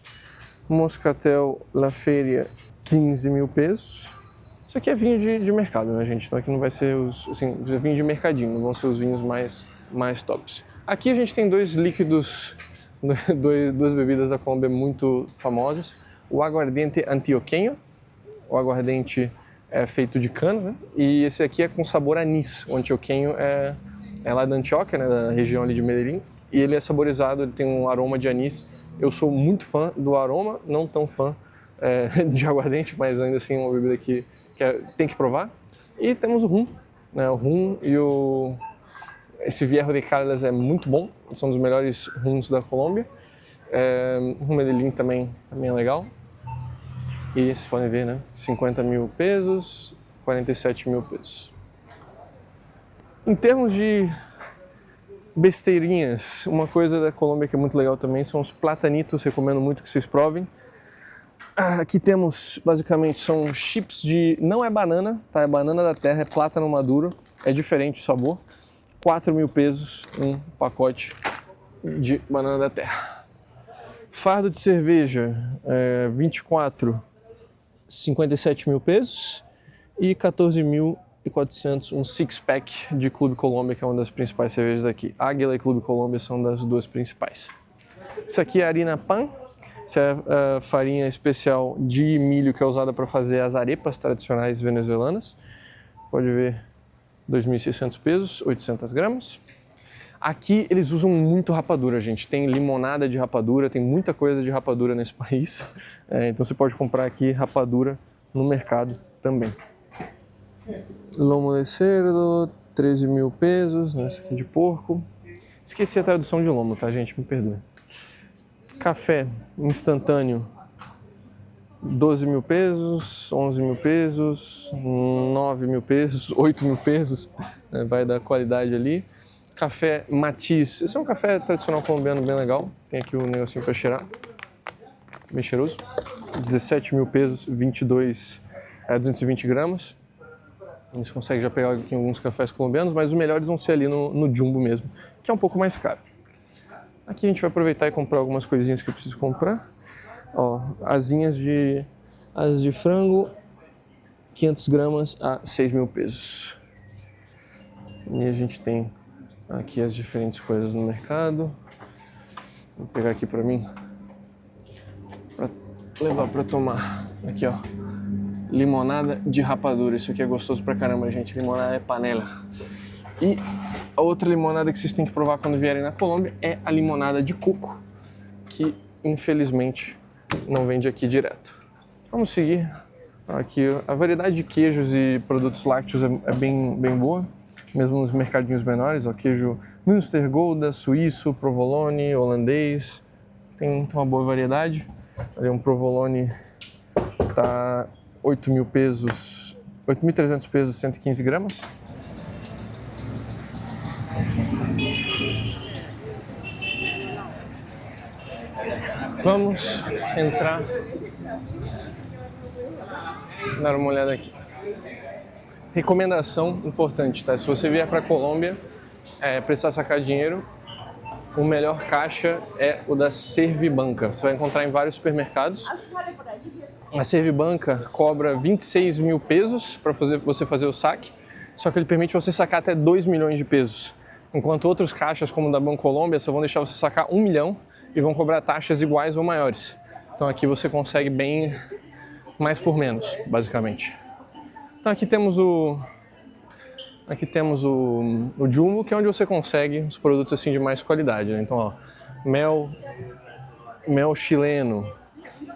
Moscatel La Feria, 15.000 pesos. Isso aqui é vinho de mercado, né, gente? Então aqui não vai ser vinho de mercadinho, não vão ser os vinhos mais tops. Aqui a gente tem 2 líquidos, 2 bebidas da Colômbia muito famosas. O aguardiente antioqueño. O aguardente é feito de cana, né? E esse aqui é com sabor anis. O antioqueño é lá da Antioquia, né? Da região ali de Medellín. E ele é saborizado, ele tem um aroma de anis. Eu sou muito fã do aroma, não tão fã de aguardente, mas ainda assim é uma bebida que tem que provar. E temos o rum, né? O rum e esse Viejo de Caldas é muito bom, são dos melhores rums da Colômbia. O rum Medellín também é legal. E vocês podem ver, né? 50.000 pesos, 47.000 pesos. Em termos de besteirinhas, uma coisa da Colômbia que é muito legal também são os platanitos, recomendo muito que vocês provem. Aqui temos, basicamente, são chips não é banana, tá? É banana da terra, é plátano maduro, é diferente o sabor. 4.000 pesos um pacote de banana da terra. Fardo de cerveja, 57.000 pesos e 14.400 um six-pack de Clube Colômbia, que é uma das principais cervejas aqui. Águila e Clube Colômbia são das 2 principais. Isso aqui é harina pan, essa é a farinha especial de milho que é usada para fazer as arepas tradicionais venezuelanas. Pode ver, 2.600 pesos, 800 gramas. Aqui eles usam muito rapadura, gente. Tem limonada de rapadura, tem muita coisa de rapadura nesse país. Então você pode comprar aqui rapadura no mercado também. Lomo de cerdo, 13.000 pesos, esse aqui de porco. Esqueci a tradução de lomo, tá, gente? Me perdoe. Café instantâneo, 12.000 pesos, 11.000 pesos, 9.000 pesos, 8.000 pesos. Vai da qualidade ali. Café Matiz, esse é um café tradicional colombiano bem legal, tem aqui um negocinho para cheirar, bem cheiroso, 17.000 pesos, 220 gramas, você consegue já pegar aqui alguns cafés colombianos, mas os melhores vão ser ali no Jumbo mesmo, que é um pouco mais caro. Aqui a gente vai aproveitar e comprar algumas coisinhas que eu preciso comprar, ó, asas de frango, 500 gramas a 6.000 pesos, e a gente tem aqui as diferentes coisas no mercado. Vou pegar aqui pra mim, pra levar pra tomar. Aqui, ó, limonada de rapadura. Isso aqui é gostoso pra caramba, gente. Limonada é panela. E a outra limonada que vocês têm que provar quando vierem na Colômbia é a limonada de coco, que infelizmente não vende aqui direto. Vamos seguir. Aqui a variedade de queijos e produtos lácteos é bem boa. Mesmo nos mercadinhos menores, ó, queijo Münster, Gouda, suíço, provolone, holandês, tem uma boa variedade. Ali um provolone tá 8.000 pesos, 8.300 pesos, 115 gramas. Vamos entrar, dar uma olhada aqui. Recomendação importante, tá? Se você vier para a Colômbia, precisar sacar dinheiro, o melhor caixa é o da Servibanca. Você vai encontrar em vários supermercados. A Servibanca cobra 26 mil pesos para você fazer o saque, só que ele permite você sacar até 2 milhões de pesos. Enquanto outros caixas, como o da Bancolombia, só vão deixar você sacar 1 milhão e vão cobrar taxas iguais ou maiores. Então aqui você consegue bem mais por menos, basicamente. Então aqui temos o Jumbo, que é onde você consegue os produtos assim de mais qualidade, né? Então, ó, mel chileno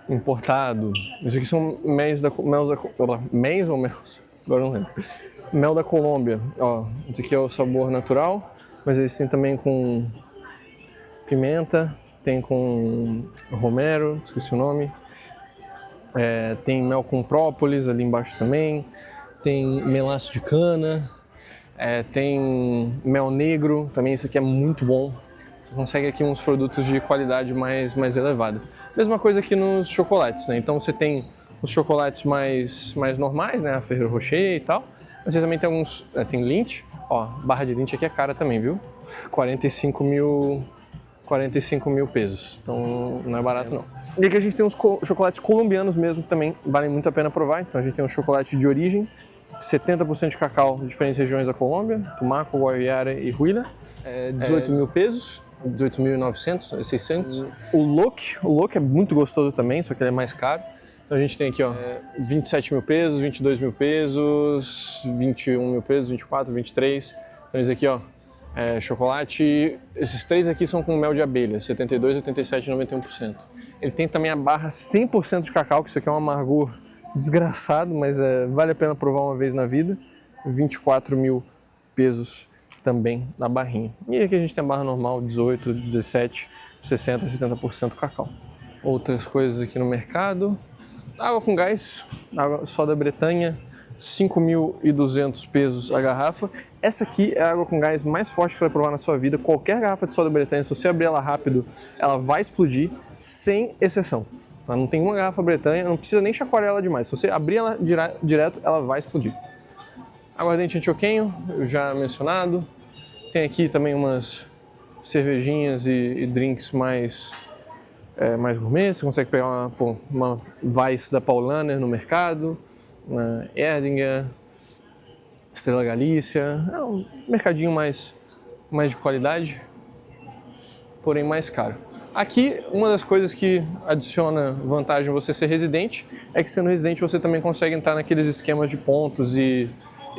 importado. Isso aqui são agora não lembro. Mel da Colômbia, ó. Esse aqui é o sabor natural, mas eles têm também com pimenta, tem com romero, esqueci o nome. Tem mel com própolis ali embaixo também. Tem melaço de cana. Tem mel negro, também isso aqui é muito bom. Você consegue aqui uns produtos de qualidade mais elevada. Mesma coisa aqui nos chocolates, né? Então você tem os chocolates mais normais, né? A Ferrero Rocher e tal. Mas você também tem alguns, tem Lindt. Ó, barra de Lindt aqui é cara também, viu? 45 mil pesos, então não é barato não. E aqui a gente tem uns chocolates colombianos mesmo, que também valem muito a pena provar. Então a gente tem um chocolate de origem, 70% de cacau de diferentes regiões da Colômbia, Tumaco, Guaviare e Huila, 18 mil pesos, 18.900, 600. O Look é muito gostoso também, só que ele é mais caro. Então a gente tem aqui, ó, 27 mil pesos, 22 mil pesos, 21 mil pesos, 24, 23. Então esse aqui, ó, chocolate, esses três aqui são com mel de abelha, 72, 87 e 91%. Ele tem também a barra 100% de cacau, que isso aqui é um amargor desgraçado, mas vale a pena provar uma vez na vida. 24 mil pesos também na barrinha. E aqui a gente tem a barra normal, 18, 17, 60, 70% cacau. Outras coisas aqui no mercado. Água com gás, água soda Bretanha, 5.200 pesos a garrafa. Essa aqui é a água com gás mais forte que você vai provar na sua vida. Qualquer garrafa de soda Bretanha, se você abrir ela rápido, ela vai explodir, sem exceção. Tá? Não tem uma garrafa Bretanha, não precisa nem chacoalhar ela demais. Se você abrir ela direto, ela vai explodir. Aguardente antioquenho, eu já mencionado. Tem aqui também umas cervejinhas e drinks mais gourmet. Você consegue pegar uma Weiss da Paulaner no mercado, uma Erdinger, Estrela Galícia. É um mercadinho mais de qualidade, porém mais caro. Aqui, uma das coisas que adiciona vantagem você ser residente é que, sendo residente, você também consegue entrar naqueles esquemas de pontos e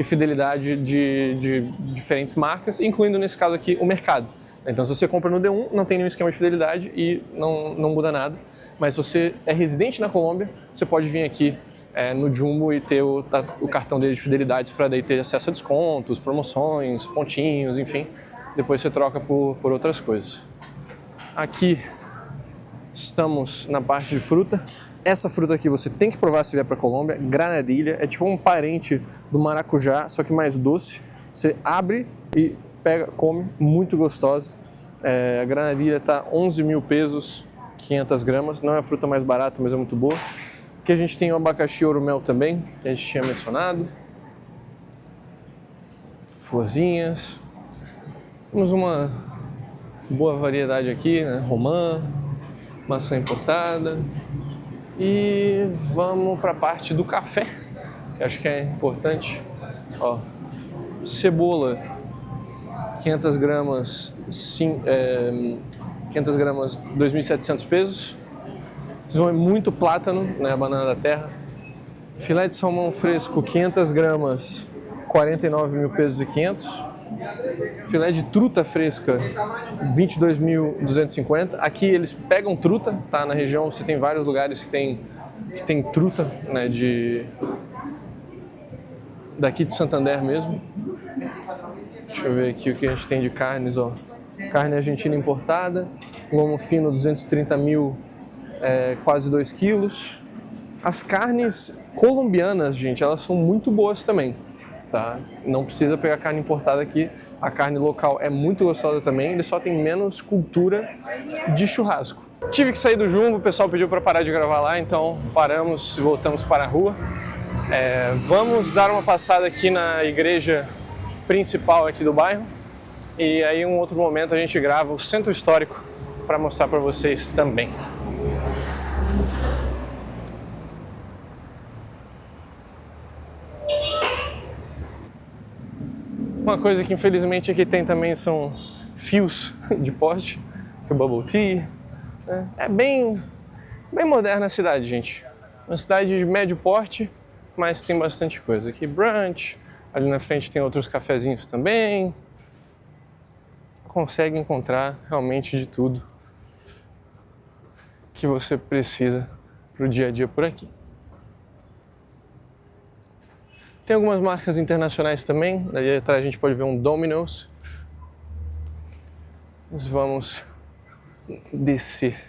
fidelidade de diferentes marcas, incluindo, nesse caso aqui, o mercado. Então, se você compra no D1, não tem nenhum esquema de fidelidade e não muda nada. Mas se você é residente na Colômbia, você pode vir aqui no Jumbo e ter o cartão dele de fidelidades para daí ter acesso a descontos, promoções, pontinhos, enfim. Depois você troca por outras coisas. Aqui estamos na parte de fruta. Essa fruta aqui você tem que provar se vier para a Colômbia. Granadilha, é tipo um parente do maracujá, só que mais doce. Você abre e pega, come, muito gostosa. A granadilha está 11 mil pesos, 500 gramas. Não é a fruta mais barata, mas é muito boa. Aqui a gente tem o abacaxi ouro-mel também, que a gente tinha mencionado. Florzinhas. Temos uma boa variedade aqui, né? Romã, maçã importada. E vamos para a parte do café, que acho que é importante. Ó, cebola, 500 gramas, 2.700 pesos. Vocês vão ver muito plátano, né, a banana da terra. Filé de salmão fresco, 500 gramas, 49 mil pesos e 500. Filé de truta fresca, 22.250. Aqui eles pegam truta, tá? Na região você tem vários lugares que tem truta, né, daqui de Santander mesmo. Deixa eu ver aqui o que a gente tem de carnes, ó. Carne argentina importada, lomo fino 230 mil, quase 2 quilos. As carnes colombianas, gente, elas são muito boas também. Tá? Não precisa pegar carne importada aqui, a carne local é muito gostosa também, ele só tem menos cultura de churrasco. Tive que sair do Jumbo, o pessoal pediu para parar de gravar lá, então paramos e voltamos para a rua. Vamos dar uma passada aqui na igreja principal aqui do bairro e aí em um outro momento a gente grava o centro histórico para mostrar para vocês também. Uma coisa que infelizmente aqui tem também são fios de poste, que é o bubble tea. É bem moderna a cidade, gente. Uma cidade de médio porte, mas tem bastante coisa. Aqui brunch, ali na frente tem outros cafezinhos também. Consegue encontrar realmente de tudo que você precisa para o dia a dia por aqui. Tem algumas marcas internacionais também. Ali atrás a gente pode ver um Domino's. Nós vamos descer.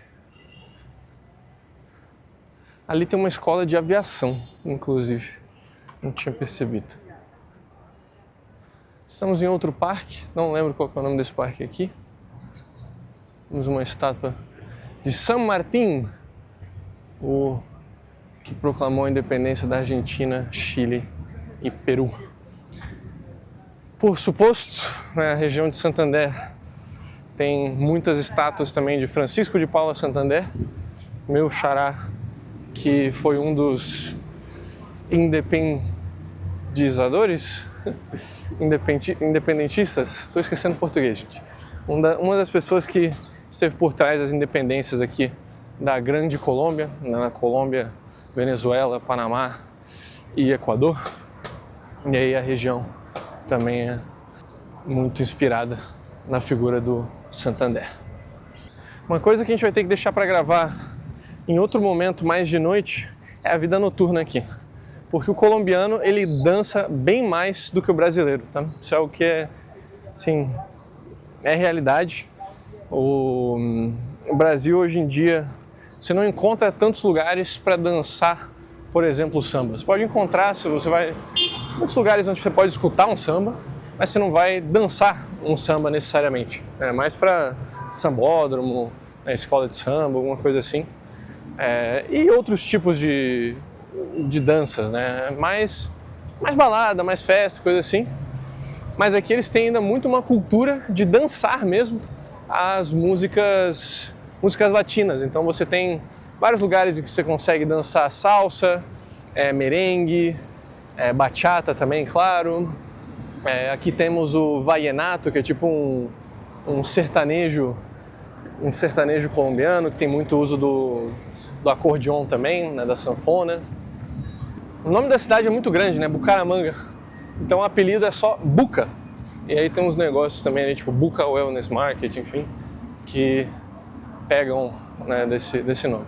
Ali tem uma escola de aviação, inclusive. Não tinha percebido. Estamos em outro parque. Não lembro qual é o nome desse parque aqui. Temos uma estátua de San Martín, o que proclamou a independência da Argentina, Chile e Peru. Por suposto, na região de Santander tem muitas estátuas também de Francisco de Paula Santander, meu xará, que foi um dos independentistas, estou esquecendo português, gente. Uma das pessoas que esteve por trás das independências aqui da Grande Colômbia, na Colômbia, Venezuela, Panamá e Equador. E aí a região também é muito inspirada na figura do Santander. Uma coisa que a gente vai ter que deixar para gravar em outro momento, mais de noite, é a vida noturna aqui. Porque o colombiano, ele dança bem mais do que o brasileiro, tá? Isso é o que é, assim, é realidade. O Brasil, hoje em dia, você não encontra tantos lugares para dançar, por exemplo, o samba. Você pode encontrar, se você vai muitos lugares onde você pode escutar um samba, mas você não vai dançar um samba necessariamente. É mais para sambódromo, escola de samba, alguma coisa assim. E outros tipos de danças, né? Mais balada, mais festa, coisa assim. Mas aqui eles têm ainda muito uma cultura de dançar mesmo as músicas latinas. Então você tem vários lugares em que você consegue dançar salsa, merengue, bachata também, claro. Aqui temos o vallenato, que é tipo um sertanejo colombiano, que tem muito uso do acordeon também, né, da sanfona. O nome da cidade é muito grande, né, Bucaramanga. Então o apelido é só Buca. E aí tem uns negócios também, né, tipo Buca Wellness Market, enfim, que pegam, né, desse nome.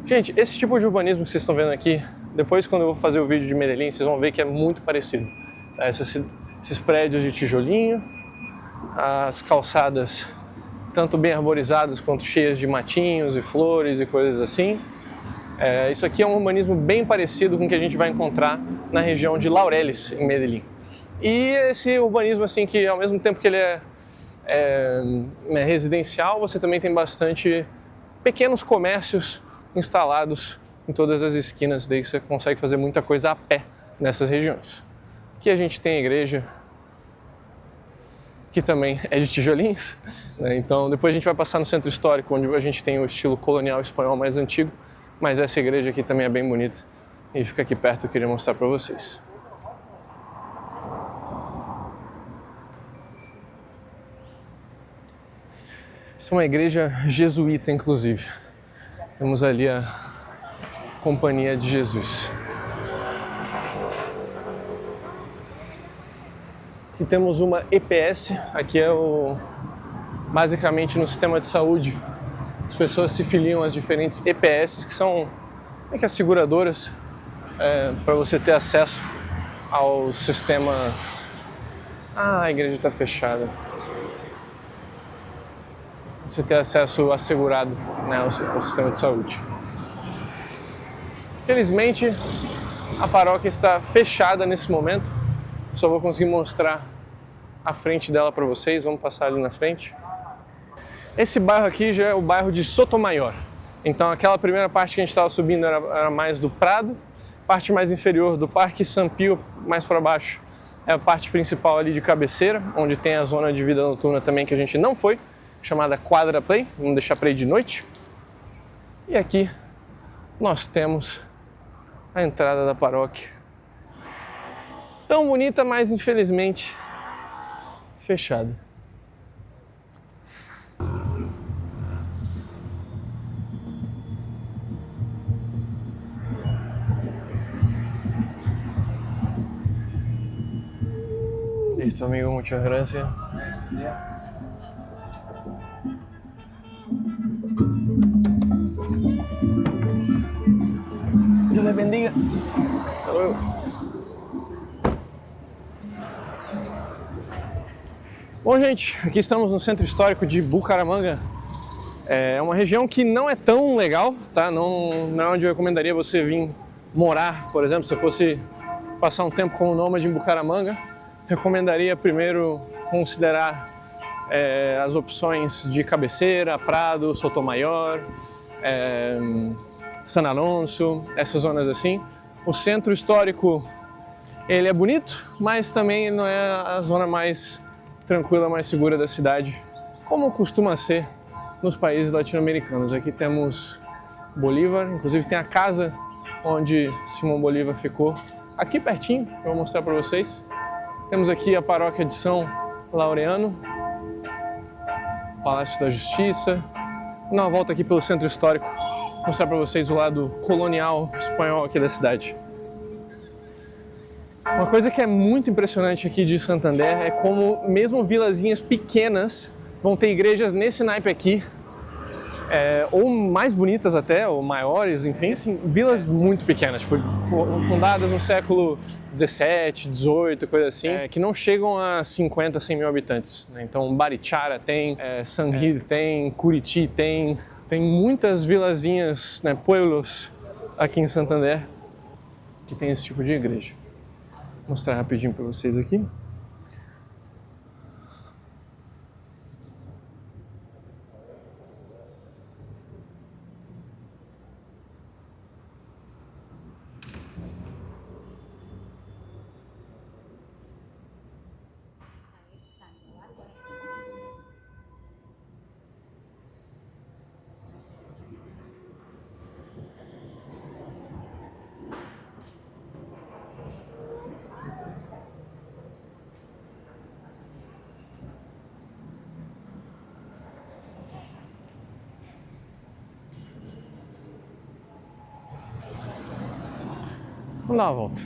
Gente, esse tipo de urbanismo que vocês estão vendo aqui, depois quando eu vou fazer o vídeo de Medellín, vocês vão ver que é muito parecido. Tá? Esses prédios de tijolinho, as calçadas tanto bem arborizadas quanto cheias de matinhos e flores e coisas assim. Isso aqui é um urbanismo bem parecido com o que a gente vai encontrar na região de Laureles, em Medellín. E esse urbanismo, assim, que ao mesmo tempo que ele é residencial, você também tem bastante pequenos comércios instalados em todas as esquinas, daí você consegue fazer muita coisa a pé nessas regiões. Aqui a gente tem a igreja, que também é de tijolinhos, né? Então depois a gente vai passar no centro histórico, onde a gente tem o estilo colonial espanhol mais antigo, mas essa igreja aqui também é bem bonita e fica aqui perto, eu queria mostrar para vocês. Essa é uma igreja jesuíta, inclusive. Temos ali a Companhia de Jesus. Aqui temos uma EPS, aqui é basicamente no sistema de saúde. As pessoas se filiam às diferentes EPS, que são as seguradoras, para você ter acesso ao sistema... Ah, a igreja está fechada. Você ter acesso assegurado, né, ao sistema de saúde. Felizmente, a paróquia está fechada nesse momento. Só vou conseguir mostrar a frente dela para vocês. Vamos passar ali na frente. Esse bairro aqui já é o bairro de Sotomayor. Então aquela primeira parte que a gente estava subindo era mais do Prado. parte mais inferior do Parque São Pio, mais para baixo, é a parte principal ali de cabeceira, onde tem a zona de vida noturna também que a gente não foi, chamada Quadra Play, vamos deixar para ir de noite. E aqui nós temos a entrada da paróquia. Tão bonita, mas infelizmente fechada. Listo, amigo, muchas gracias. Dios les bendiga. Hasta luego. Bom, gente, aqui estamos no centro histórico de Bucaramanga. É uma região que não é tão legal, tá? Não é onde eu recomendaria você vir morar, por exemplo, se fosse passar um tempo como nômade em Bucaramanga. Recomendaria primeiro considerar as opções de Cabeceira, Prado, Sotomayor, San Alonso, essas zonas assim. O centro histórico, ele é bonito, mas também não é a zona mais tranquila, mais segura da cidade, como costuma ser nos países latino-americanos. Aqui temos Bolívar, inclusive tem a casa onde Simão Bolívar ficou, aqui pertinho, eu vou mostrar para vocês. Temos aqui a paróquia de São Laureano, Palácio da Justiça. Vou dar uma volta aqui pelo centro histórico, mostrar para vocês o lado colonial espanhol aqui da cidade. Uma coisa que é muito impressionante aqui de Santander é como mesmo vilazinhas pequenas vão ter igrejas nesse naipe aqui, ou mais bonitas até, ou maiores, enfim, assim, vilas muito pequenas, tipo, fundadas no século 17, 18, coisa assim, que não chegam a 50, 100 mil habitantes, né? Então Barichara tem, San Gil tem, Curiti tem muitas vilazinhas, né, pueblos aqui em Santander que tem esse tipo de igreja. Vou mostrar rapidinho para vocês aqui. Vamos dar uma volta.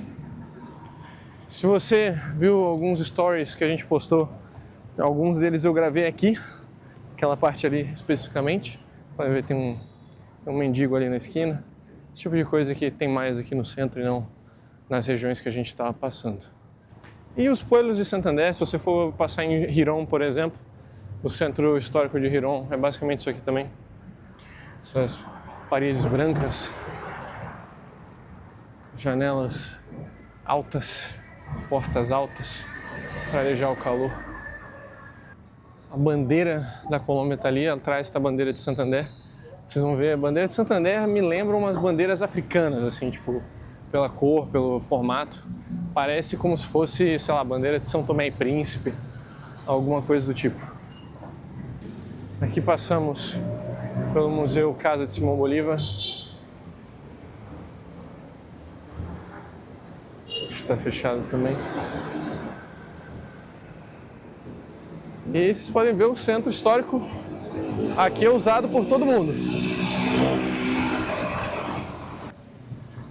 Se você viu alguns stories que a gente postou, alguns deles eu gravei aqui, aquela parte ali especificamente. Pode ver, tem um mendigo ali na esquina. Esse tipo de coisa que tem mais aqui no centro e não nas regiões que a gente estava passando. E os pueblos de Santander, se você for passar em Girón, por exemplo, o centro histórico de Girón é basicamente isso aqui também. Essas paredes brancas, janelas altas, portas altas para arejar o calor. A bandeira da Colômbia está ali, atrás está a bandeira de Santander. Vocês vão ver, a bandeira de Santander me lembra umas bandeiras africanas, assim, tipo, pela cor, pelo formato. Parece como se fosse, sei lá, a bandeira de São Tomé e Príncipe, alguma coisa do tipo. Aqui passamos pelo Museu Casa de Simão Bolívar. Está fechado também. E aí vocês podem ver o centro histórico aqui é usado por todo mundo.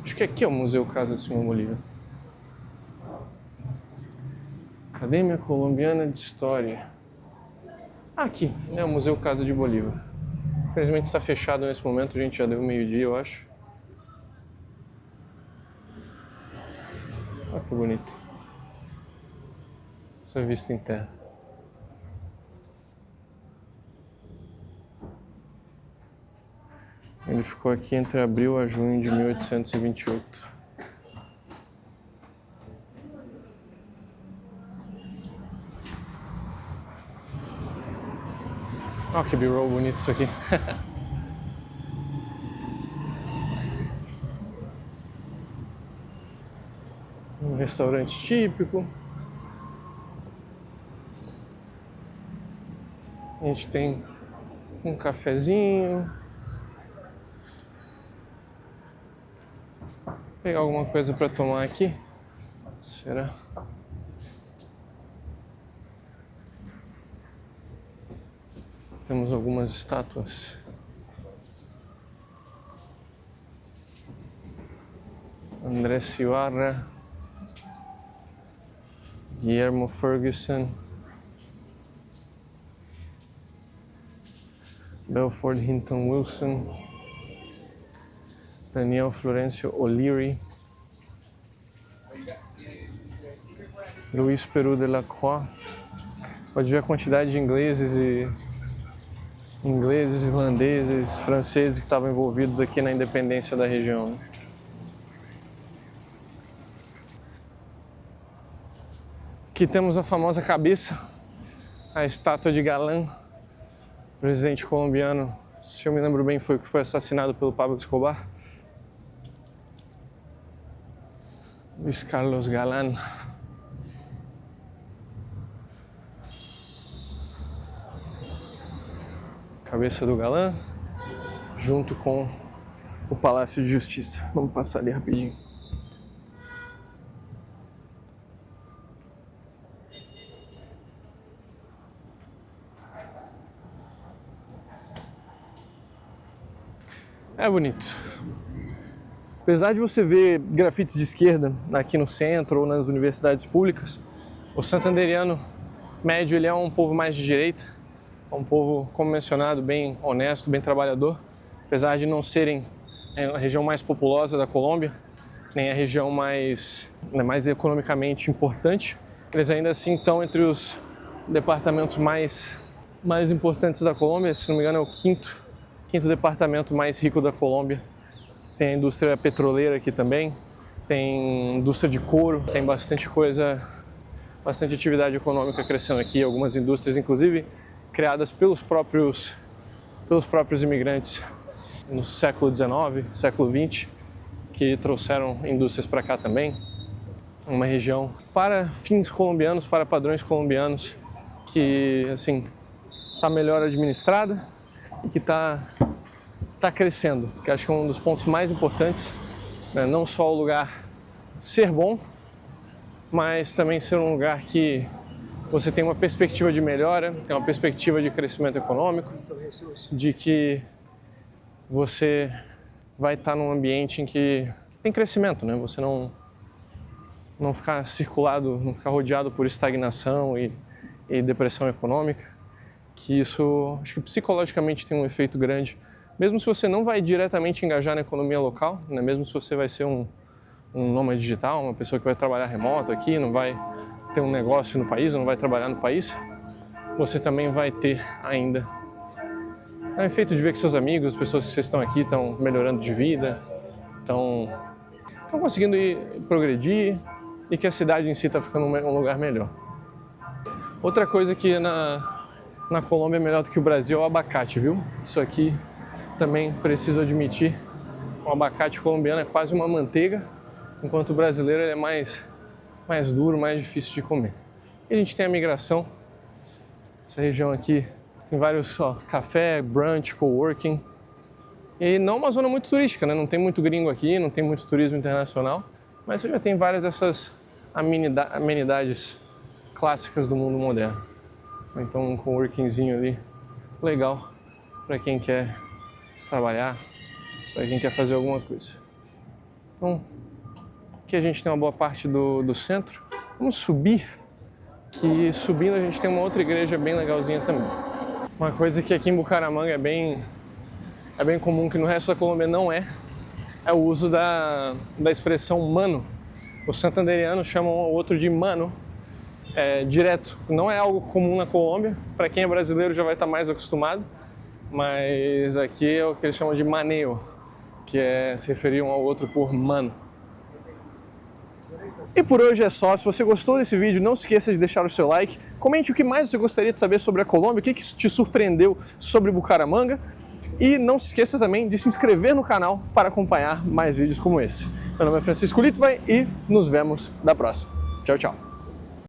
Acho que aqui é o Museu Casa de Simão Bolívar. Academia Colombiana de História. Aqui é o Museu Casa de Bolívar. Infelizmente está fechado nesse momento, a gente já deu meio-dia, eu acho. Olha que bonito. Essa vista em terra. Ele ficou aqui entre abril a junho de 1828. Olha que b-roll bonito isso aqui. restaurante típico. A gente tem um cafezinho. Vou pegar alguma coisa para tomar aqui. Será? Temos algumas estátuas. Andrés Ibarra, Guillermo Ferguson, Belford Hinton Wilson, Daniel Florencio O'Leary, Luiz Peru de la Croix. Pode ver a quantidade de ingleses, irlandeses, franceses que estavam envolvidos aqui na independência da região. Aqui temos a famosa cabeça, a estátua de Galán, presidente colombiano, se eu me lembro bem, foi o que foi assassinado pelo Pablo Escobar. Luis Carlos Galán. Cabeça do Galán, junto com o Palácio de Justiça. Vamos passar ali rapidinho. É bonito. Apesar de você ver grafites de esquerda aqui no centro ou nas universidades públicas, o santandereano médio ele é um povo mais de direita, é um povo, como mencionado, bem honesto, bem trabalhador. Apesar de não serem a região mais populosa da Colômbia, nem a região mais economicamente importante, eles ainda assim estão entre os departamentos mais importantes da Colômbia. Se não me engano, é o quinto departamento mais rico da Colômbia. Tem a indústria petroleira aqui também, tem indústria de couro, tem bastante coisa, bastante atividade econômica crescendo aqui, algumas indústrias inclusive criadas pelos próprios imigrantes no século XIX, século XX, que trouxeram indústrias para cá também. Uma região para fins colombianos, para padrões colombianos, que assim está melhor administrada e que está crescendo, que acho que é um dos pontos mais importantes, né? Não só o lugar ser bom, mas também ser um lugar que você tem uma perspectiva de melhora, tem uma perspectiva de crescimento econômico, de que você vai estar num ambiente em que tem crescimento, né? Você não ficar circulado, não ficar rodeado por estagnação e depressão econômica, que isso acho que psicologicamente tem um efeito grande. Mesmo se você não vai diretamente engajar na economia local, né? Mesmo se você vai ser um nômade digital, uma pessoa que vai trabalhar remoto aqui, não vai ter um negócio no país, não vai trabalhar no país, você também vai ter ainda o efeito de ver que seus amigos, as pessoas que estão aqui estão melhorando de vida, estão conseguindo progredir e que a cidade em si está ficando um lugar melhor. Outra coisa que na Colômbia é melhor do que o Brasil é o abacate, viu? Isso aqui também preciso admitir, o abacate colombiano é quase uma manteiga, enquanto o brasileiro é mais duro, mais difícil de comer. E a gente tem a migração, essa região aqui tem vários café, brunch, coworking, e não uma zona muito turística, né? Não tem muito gringo aqui, não tem muito turismo internacional, mas você já tem várias dessas amenidades clássicas do mundo moderno. Então um coworkingzinho ali, legal para quem quer trabalhar, para quem quer fazer alguma coisa. Então, aqui a gente tem uma boa parte do centro. Vamos subir, que subindo a gente tem uma outra igreja bem legalzinha também. Uma coisa que aqui em Bucaramanga é bem comum, que no resto da Colômbia não é o uso da expressão mano. Os santandereanos chamam o outro de mano, direto. Não é algo comum na Colômbia, para quem é brasileiro já vai estar mais acostumado, mas aqui é o que eles chamam de maneo, que é se referir um ao outro por mano. E por hoje é só. Se você gostou desse vídeo, não se esqueça de deixar o seu like, comente o que mais você gostaria de saber sobre a Colômbia, o que te surpreendeu sobre Bucaramanga, e não se esqueça também de se inscrever no canal para acompanhar mais vídeos como esse. Meu nome é Francisco Litvai e nos vemos na próxima. Tchau, tchau.